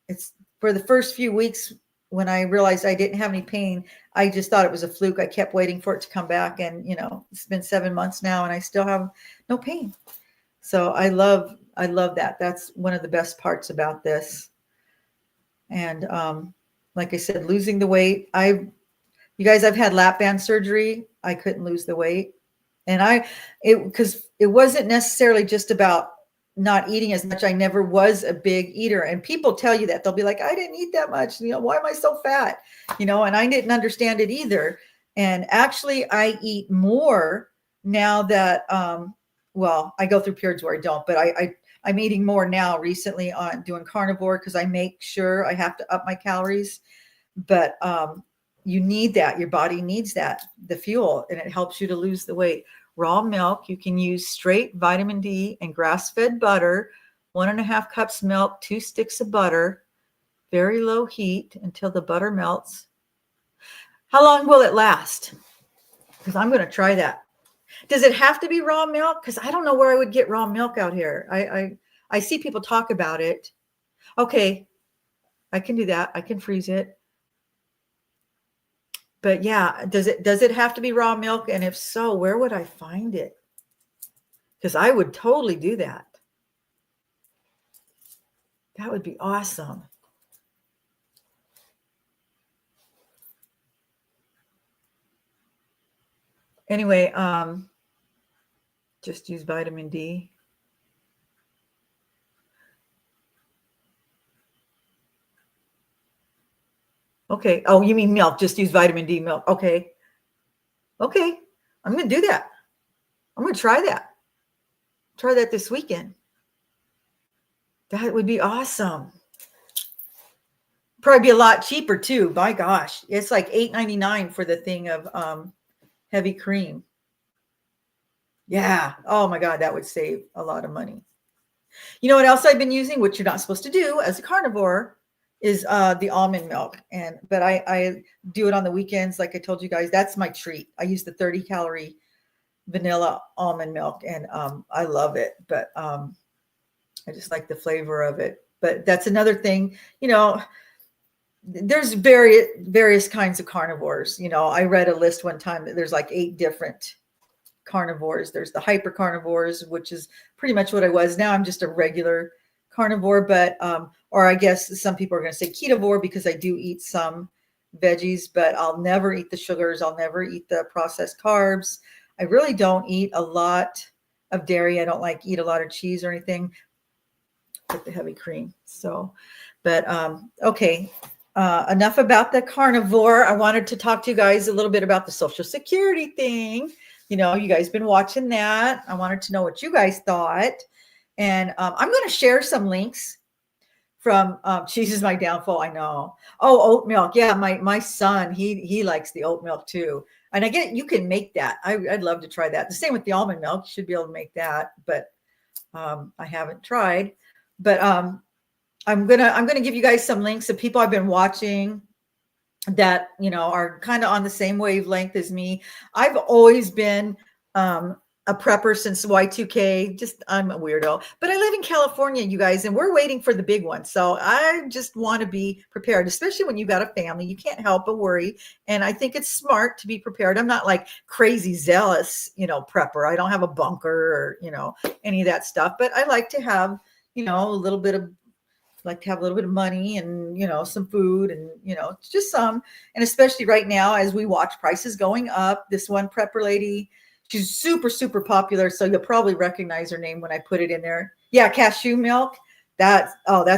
it's for the first few weeks when I realized I didn't have any pain, I just thought it was a fluke. I kept waiting for it to come back, and it's been 7 months now, and I still have no pain. So I love that. That's one of the best parts about this. And like I said, losing the weight. You guys, I've had lap band surgery. I couldn't lose the weight. And because it wasn't necessarily just about not eating as much. I never was a big eater. And people tell you that. They'll be like, I didn't eat that much. Why am I so fat? And I didn't understand it either. And actually, I eat more now that, well, I go through periods where I don't, but I'm eating more now recently on doing carnivore because I make sure I have to up my calories. But you need that. Your body needs that, the fuel, and it helps you to lose the weight. Raw milk, you can use straight vitamin D and grass-fed butter, 1.5 cups milk, 2 sticks of butter, very low heat until the butter melts. How long will it last? Because I'm going to try that. Does it have to be raw milk? Because I don't know where I would get raw milk out here. I see people talk about it. Okay, I can do that. I can freeze it. But yeah, does it have to be raw milk? And if so, where would I find it? Because I would totally do that. That would be awesome. Anyway, just use vitamin D. Okay. Oh, you mean milk? Just use vitamin D milk. Okay. Okay. I'm going to do that. I'm going to try that. Try that this weekend. That would be awesome. Probably be a lot cheaper too. My gosh. It's like $8.99 for the thing of heavy cream. Yeah. Oh my God. That would save a lot of money. You know what else I've been using, which you're not supposed to do as a carnivore, is the almond milk. But I do it on the weekends. Like I told you guys, that's my treat. I use the 30-calorie vanilla almond milk, and I love it. But I just like the flavor of it. But that's another thing, there's various kinds of carnivores. I read a list one time that there's like 8 different carnivores. There's the hyper carnivores, which is pretty much what I was. Now I'm just a regular carnivore, but or I guess some people are going to say ketovore because I do eat some veggies, but I'll never eat the sugars. I'll never eat the processed carbs. I really don't eat a lot of dairy. I don't eat a lot of cheese or anything, like the heavy cream. So, but okay. Enough about the carnivore. I wanted to talk to you guys a little bit about the Social Security thing. You guys been watching that. I wanted to know what you guys thought. And I'm going to share some links from Cheese is My Downfall. I know. Oh, oat milk. Yeah, my son, he likes the oat milk too. And again, you can make that. I'd love to try that. The same with the almond milk. You should be able to make that, but I haven't tried. But I'm gonna give you guys some links of people I've been watching that are kind of on the same wavelength as me. I've always been a prepper since Y2K. Just I'm a weirdo, but I live in California, you guys, and we're waiting for the big one. So I just want to be prepared, especially when you've got a family. You can't help but worry, and I think it's smart to be prepared. I'm not like crazy zealous, prepper. I don't have a bunker or any of that stuff, but I like to have a little bit of money and some food and just some. And especially right now as we watch prices going up, this one prepper lady, she's super popular, so you'll probably recognize her name when I put it in there. Yeah, cashew milk. That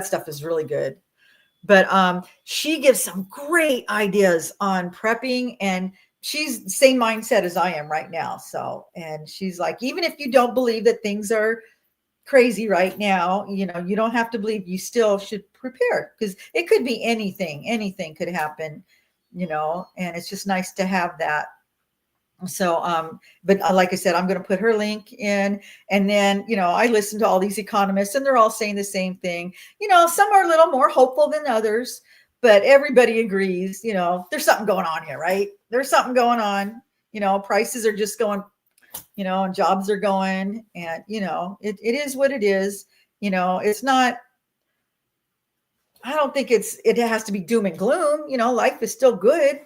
stuff is really good. But she gives some great ideas on prepping, and she's the same mindset as I am right now. So, and she's like, even if you don't believe that things are crazy right now, you don't have to believe, you still should prepare, because it could be anything could happen, and it's just nice to have that. So but like I said, I'm going to put her link in, and then I listen to all these economists and they're all saying the same thing. Some are a little more hopeful than others, but everybody agrees, there's something going on here, right? There's something going on. Prices are just going, and jobs are going, and it is what it is. It's not, I don't think it has to be doom and gloom. Life is still good.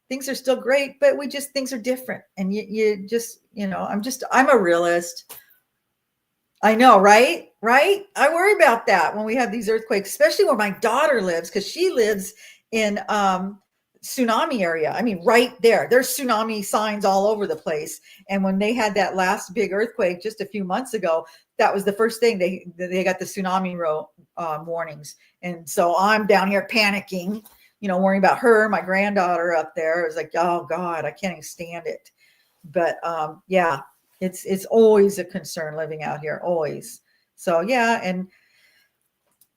Things are still great, but things are different. And you just, I'm a realist. I know, right? Right? I worry about that when we have these earthquakes, especially where my daughter lives, because she lives in tsunami area. I mean, right there. There's tsunami signs all over the place. And when they had that last big earthquake just a few months ago, that was the first thing they got the tsunami warnings. And so I'm down here panicking, worrying about her, my granddaughter up there. It was like, oh God, I can't even stand it. But yeah, it's always a concern living out here, always. So yeah, and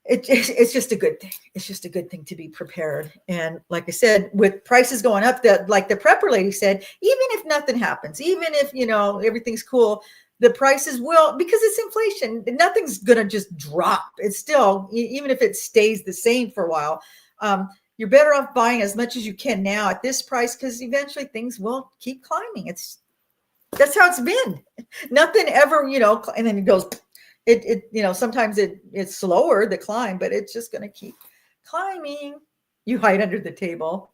it's just a good thing. It's just a good thing to be prepared. And like I said, with prices going up, that like the prepper lady said, even if nothing happens, even if everything's cool, the prices will, because it's inflation. Nothing's gonna just drop. It's still, even if it stays the same for a while, you're better off buying as much as you can now at this price, because eventually things will keep climbing. That's how it's been. Nothing ever, and then it goes, sometimes it's slower, the climb, but it's just going to keep climbing. You hide under the table.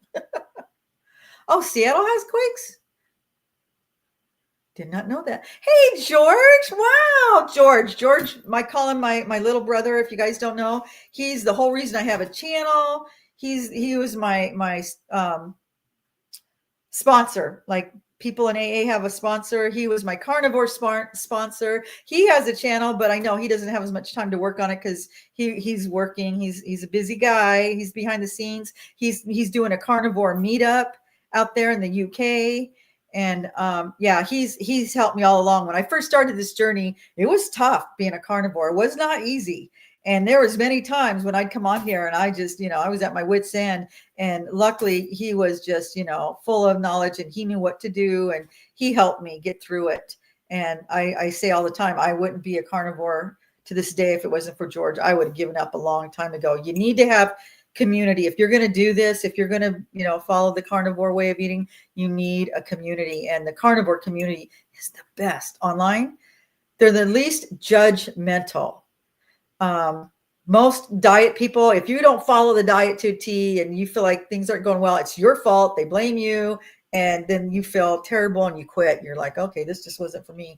Oh, Seattle has quakes? Did not know that. Hey, George. Wow. George, I call him my little brother. If you guys don't know, he's the whole reason I have a channel. He was my sponsor. Like, people in AA have a sponsor. He was my carnivore sponsor. He has a channel, but I know he doesn't have as much time to work on it because he's working. He's a busy guy. He's behind the scenes. He's doing a carnivore meetup out there in the UK. And yeah, he's helped me all along. When I first started this journey, it was tough being a carnivore. It was not easy. And there was many times when I'd come on here and I just, I was at my wit's end, and luckily he was just, full of knowledge, and he knew what to do, and he helped me get through it. And I say all the time, I wouldn't be a carnivore to this day if it wasn't for George. I would have given up a long time ago. You need to have community. If you're going to do this, if you're going to, follow the carnivore way of eating, you need a community, and the carnivore community is the best online. They're the least judgmental. Most diet people, if you don't follow the diet to a T and you feel like things aren't going well, it's your fault. They blame you, and then you feel terrible and you quit. You're like, okay, this just wasn't for me.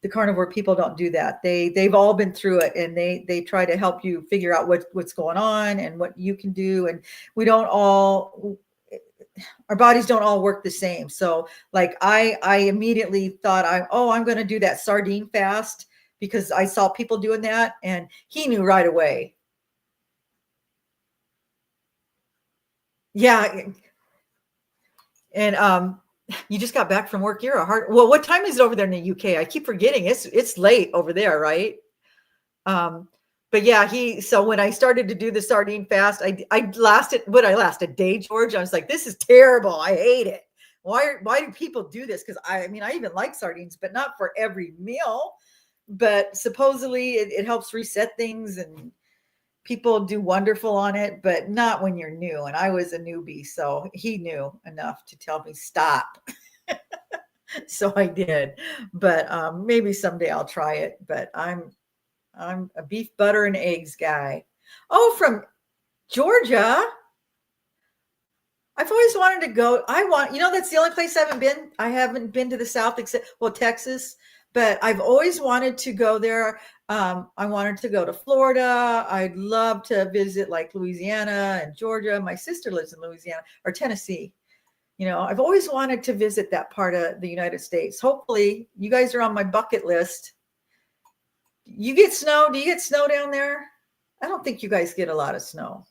The carnivore people don't do that. They've all been through it, and they try to help you figure out what's going on and what you can do. And our bodies don't all work the same. So like I immediately thought I'm going to do that sardine fast, because I saw people doing that, and he knew right away. Yeah. And you just got back from work. You're well, what time is it over there in the UK? I keep forgetting. It's late over there, right? But yeah, so when I started to do the sardine fast, I lasted a day, George. I was like, this is terrible. I hate it. Why do people do this? Because I even like sardines, but not for every meal. But supposedly it helps reset things, and people do wonderful on it, but not when you're new. And I was a newbie, so he knew enough to tell me stop. So I did, but maybe someday I'll try it. But I'm a beef, butter, and eggs guy. Oh, from Georgia. I've always wanted to go. That's the only place I haven't been. I haven't been to the South except, Texas. But I've always wanted to go there. I wanted to go to Florida. I'd love to visit like Louisiana and Georgia. My sister lives in Louisiana or Tennessee. I've always wanted to visit that part of the United States. Hopefully you guys are on my bucket list. You get snow? Do you get snow down there? I don't think you guys get a lot of snow.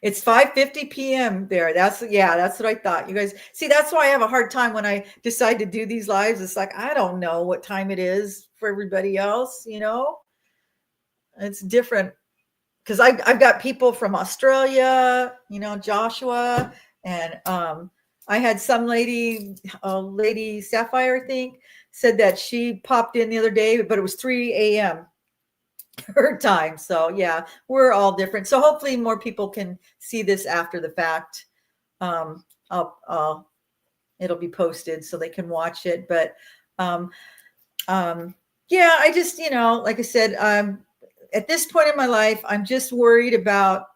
It's 5:50 p.m. there. That's what I thought. You guys see, that's why I have a hard time when I decide to do these lives. It's like, I don't know what time it is for everybody else. It's different because I've got people from Australia, Joshua, and I had some lady Sapphire, I think, said that she popped in the other day, but it was 3 a.m. her time. So yeah, we're all different. So hopefully more people can see this after the fact. Um, I'll it'll be posted so they can watch it. But um, um, yeah, I just, like I said, at this point in my life, I'm just worried about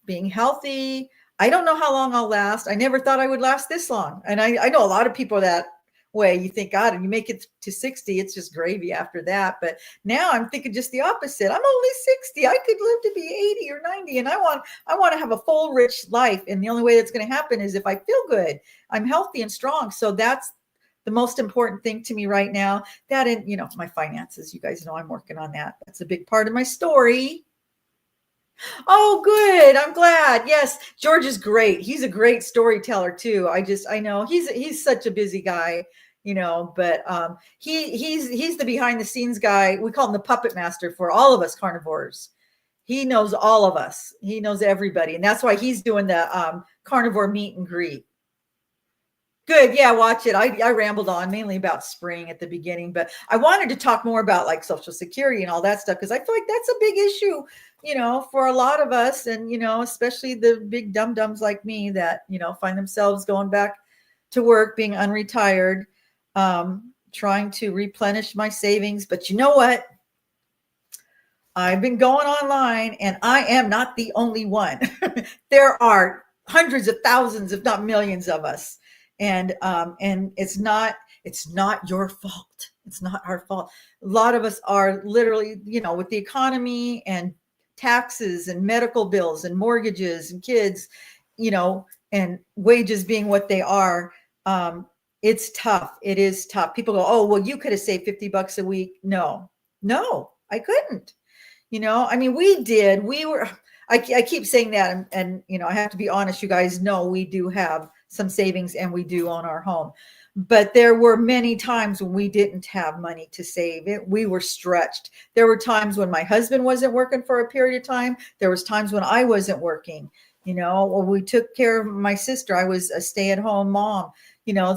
being healthy. I don't know how long I'll last. I never thought I would last this long. And I know a lot of people that way. You think, God, and you make it to 60, it's just gravy after that. But now I'm thinking just the opposite. I'm only 60. I could live to be 80 or 90. And I want to have a full, rich life. And the only way that's going to happen is if I feel good, I'm healthy and strong. So that's the most important thing to me right now. That, and my finances, you guys know I'm working on that. That's a big part of my story. Oh, good. I'm glad. Yes, George is great. He's a great storyteller too. I know he's such a busy guy, but he's the behind the scenes guy. We call him the puppet master for all of us carnivores. He knows all of us. He knows everybody, and that's why he's doing the carnivore meet and greet. Good. Yeah, watch it. I rambled on mainly about spring at the beginning, but I wanted to talk more about like Social Security and all that stuff because I feel like that's a big issue, for a lot of us, and especially the big dum dums like me that find themselves going back to work, being unretired, trying to replenish my savings. But you know what? I've been going online, and I am not the only one. There are hundreds of thousands, if not millions, of us, and it's not your fault. It's not our fault. A lot of us are literally, with the economy and taxes and medical bills and mortgages and kids, and wages being what they are. It's tough. It is tough. People go, "Oh, well, you could have saved $50 a week." No, I couldn't. I mean, we did. I keep saying that. And, I have to be honest, you guys know we do have some savings and we do own our home. But there were many times when we didn't have money to save it. We were stretched. There were times when my husband wasn't working for a period of time. There was times when I wasn't working, or we took care of my sister. I was a stay-at-home mom,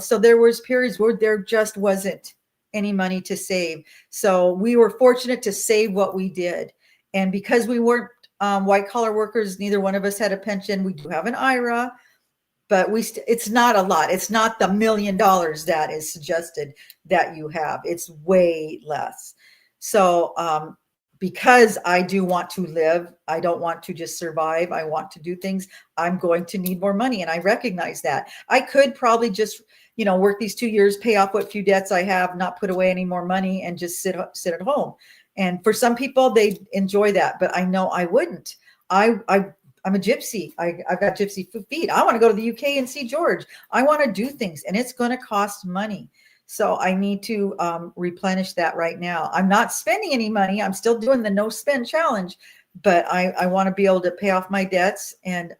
so there was periods where there just wasn't any money to save. So we were fortunate to save what we did. And because we weren't white collar workers, neither one of us had a pension. We do have an IRA, but it's not a lot. It's not the $1 million that is suggested that you have. It's way less. So because I do want to live, I don't want to just survive. I want to do things. I'm going to need more money. And I recognize that. I could probably just, work these 2 years, pay off what few debts I have, not put away any more money, and just sit at home. And for some people, they enjoy that, but I know I wouldn't. I'm a gypsy. I've got gypsy feet. I want to go to the UK and see George. I want to do things, and it's going to cost money. So I need to replenish that right now. I'm not spending any money. I'm still doing the no spend challenge, but I want to be able to pay off my debts and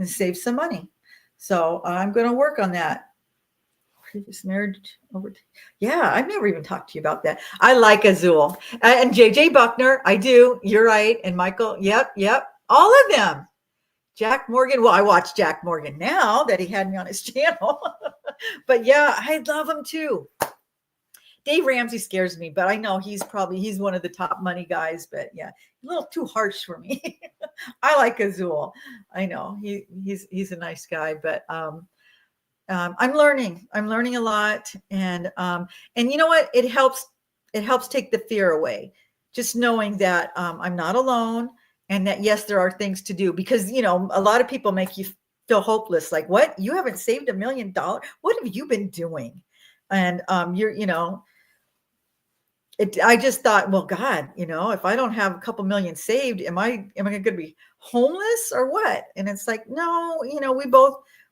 save some money. So I'm going to work on that. Previous marriage over. Yeah, I've never even talked to you about that. I like Azul and JJ Buckner. I do. You're right. And Michael. Yep. All of them. Jack Morgan. Well, I watch Jack Morgan now that he had me on his channel. But yeah, I love him too. Dave Ramsey scares me, but I know he's one of the top money guys. But yeah, a little too harsh for me. I like Azul. I know he's a nice guy, but I'm learning a lot. And you know what? It helps take the fear away. Just knowing that I'm not alone, and that, yes, there are things to do, because, a lot of people make you feel hopeless. Like, what? You haven't saved $1 million? What have you been doing? And I just thought, well, God, if I don't have a couple million saved, am I going to be homeless or what? And it's like, no,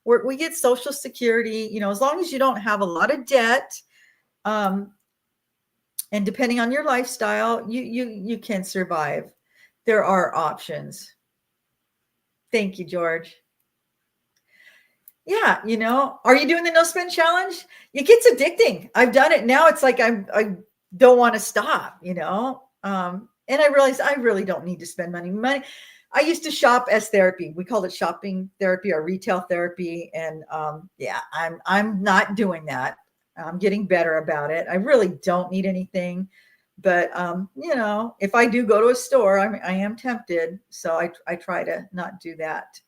we get Social Security, as long as you don't have a lot of debt, and depending on your lifestyle, you can survive. There are options. Thank you, George. Yeah, are you doing the no spend challenge? It gets addicting. I've done it now. It's like I don't want to stop, and I realize I really don't need to spend money. I used to shop as therapy. We called it shopping therapy or retail therapy. And yeah, I'm not doing that. I'm getting better about it. I really don't need anything. But if I do go to a store, I am tempted, so I try to not do that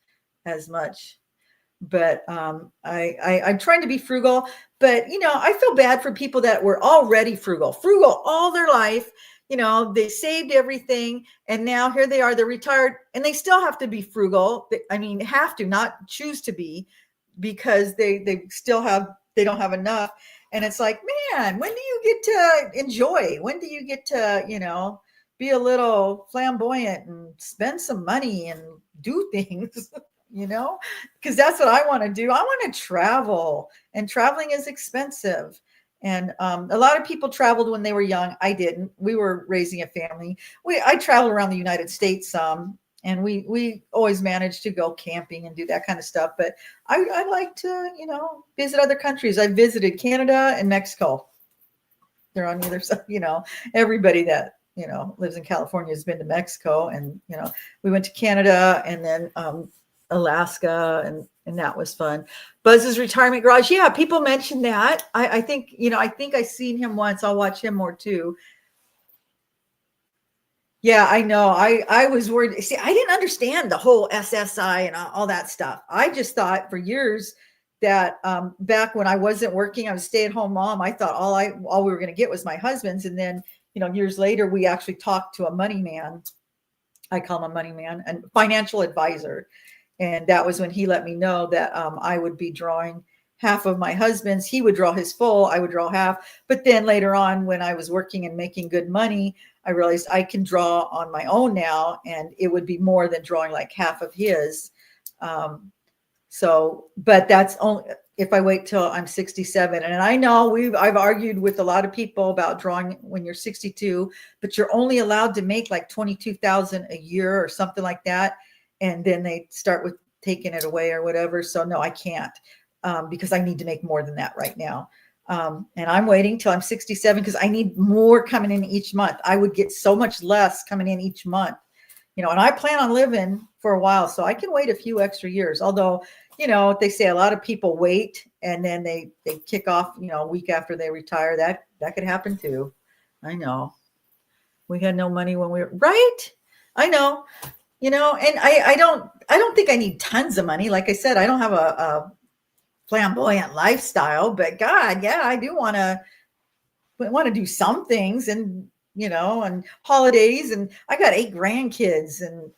as much. But I'm trying to be frugal. But I feel bad for people that were already frugal all their life. They saved everything, and now here they are. They're retired, and they still have to be frugal. I mean, have to, not choose to be, because they don't have enough. And it's like, man, when do you get to enjoy? When do you get to be a little flamboyant and spend some money and do things? Because that's what I want to do. I want to travel, and traveling is expensive. And a lot of people traveled when they were young. I didn't. We were raising a family. I traveled around the United States and we always managed to go camping and do that kind of stuff. But I like to visit other countries. I visited Canada and Mexico. They're on either side. Everybody that lives in California has been to Mexico, and we went to Canada, and then Alaska, and that was fun. Buzz's retirement garage. Yeah, people mentioned that. I think I seen him once. I'll watch him more too. Yeah, I know. I was worried. See, I didn't understand the whole SSI and all that stuff. I just thought for years that back when I wasn't working, I was a stay-at-home mom. I thought all we were going to get was my husband's, and then years later we actually talked to a money man. I call him a money man and financial advisor. And that was when he let me know that I would be drawing half of my husband's. He would draw his full, I would draw half. But then later on, when I was working and making good money, I realized I can draw on my own now, and it would be more than drawing like half of his. But that's only if I wait till I'm 67. And I know I've argued with a lot of people about drawing when you're 62, but you're only allowed to make like 22,000 a year or something like that. And then they start with taking it away or whatever. So no, I can't, because I need to make more than that right now. And I'm waiting till I'm 67 because I need more coming in each month. I would get so much less coming in each month, and I plan on living for a while, so I can wait a few extra years. Although, they say a lot of people wait and then they kick off, a week after they retire. That could happen too. I know. We had no money when we were right. I know. And I don't think I need tons of money. Like I said, I don't have a flamboyant lifestyle, but God, yeah, I do want to do some things, and and holidays, and I got 8 grandkids, and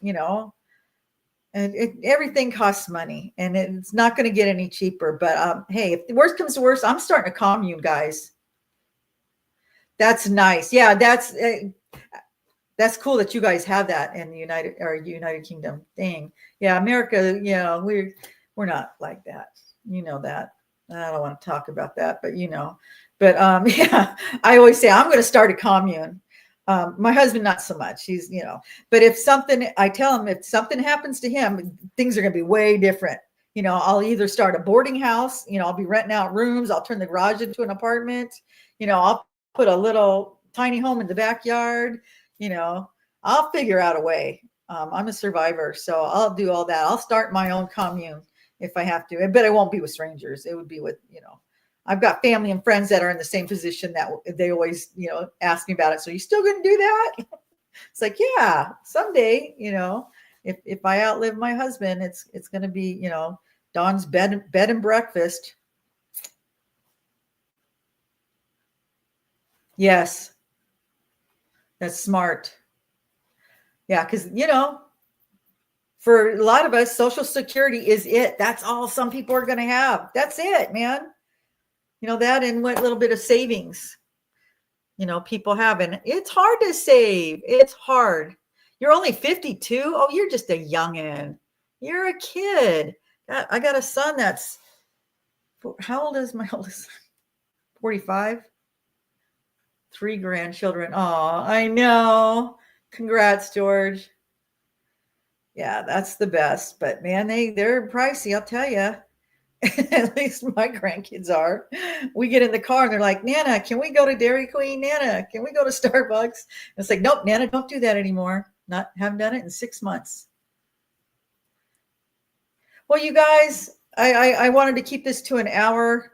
and everything costs money, and it's not going to get any cheaper. But hey, if the worst comes to worst, I'm starting a commune, guys. That's nice. Yeah, that's cool that you guys have that in the United Kingdom thing. Yeah, America, we're not like that. That. I don't want to talk about that, but But yeah, I always say I'm going to start a commune. My husband, not so much. He's, but I tell him if something happens to him, things are going to be way different. I'll either start a boarding house, I'll be renting out rooms. I'll turn the garage into an apartment. I'll put a little tiny home in the backyard. I'll figure out a way. I'm a survivor, so I'll do all that. I'll start my own commune if I have to, but it won't be with strangers. It would be with, I've got family and friends that are in the same position that they always, ask me about it. So you still going to do that? It's like, yeah, someday, if I outlive my husband, it's going to be, Dawn's bed and breakfast. Yes. That's smart. Yeah. Cause for a lot of us, Social Security is it. That's all some people are going to have. That's it, man. That and what little bit of savings, people have. And it's hard to save. It's hard. You're only 52. Oh, you're just a youngin'. You're a kid. I got a son that's, how old is my oldest? 45. 3 grandchildren. Oh, I know. Congrats, George. Yeah, that's the best. But man, they're pricey, I'll tell you. At least my grandkids are. We get in the car and they're like, Nana, can we go to Dairy Queen? Nana, can we go to Starbucks? And it's like, nope, Nana, don't do that anymore. Haven't done it in 6 months. Well, you guys, I wanted to keep this to an hour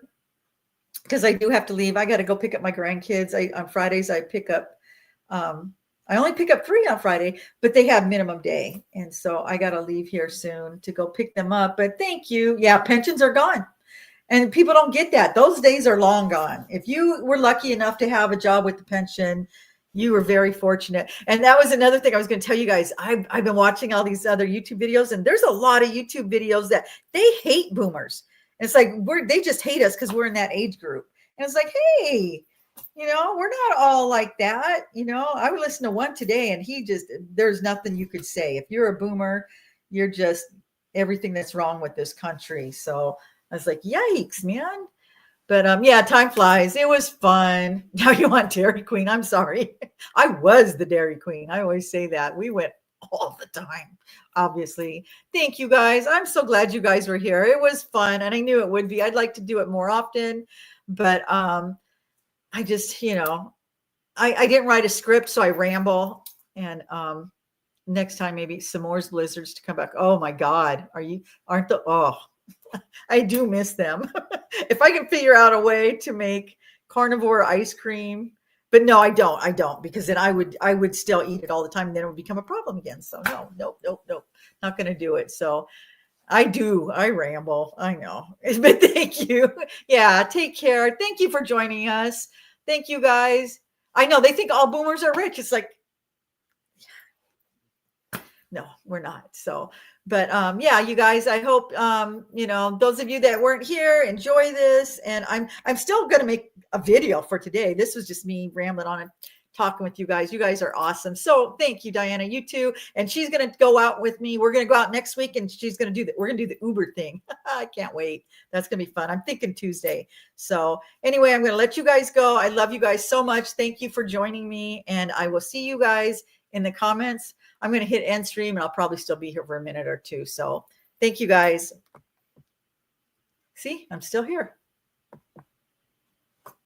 because I do have to leave. I got to go pick up my grandkids. On Fridays, I pick up I only pick up 3 on Friday, but they have minimum day. And so I got to leave here soon to go pick them up. But thank you. Yeah, pensions are gone. And people don't get that. Those days are long gone. If you were lucky enough to have a job with the pension, you were very fortunate. And that was another thing I was going to tell you guys. I've been watching all these other YouTube videos, and there's a lot of YouTube videos that they hate boomers. And it's like they just hate us because we're in that age group. And it's like, hey, we're not all like that. I would listen to one today, and there's nothing you could say. If you're a boomer, you're just everything that's wrong with this country. So I was like, yikes, man. But yeah, time flies. It was fun. Now you want Dairy Queen. I'm sorry. I was the Dairy Queen. I always say that. We went all the time, obviously. Thank you guys. I'm so glad you guys were here. It was fun, and I knew it would be. I'd like to do it more often, but I just, I didn't write a script, so I ramble. And next time, maybe some more blizzards to come back. Oh my God. I do miss them. If I can figure out a way to make carnivore ice cream, but no, I don't, because then I would still eat it all the time, and then it would become a problem again. So no, nope, not going to do it. So I ramble. I know, but thank you. Yeah. Take care. Thank you for joining us. Thank you guys. I know they think all boomers are rich. It's like, no, we're not. So, but yeah, you guys, I hope those of you that weren't here enjoy this. And I'm still gonna make a video for today. This was just me rambling on and talking with you guys. You guys are awesome. So thank you, Diana. You too. And she's gonna go out with me. We're gonna go out next week, and she's gonna do that. We're gonna do the Uber thing. I can't wait. That's gonna be fun. I'm thinking Tuesday. So anyway, I'm gonna let you guys go. I love you guys so much. Thank you for joining me, and I will see you guys in the comments. I'm going to hit end stream, and I'll probably still be here for a minute or two. So thank you guys. See, I'm still here.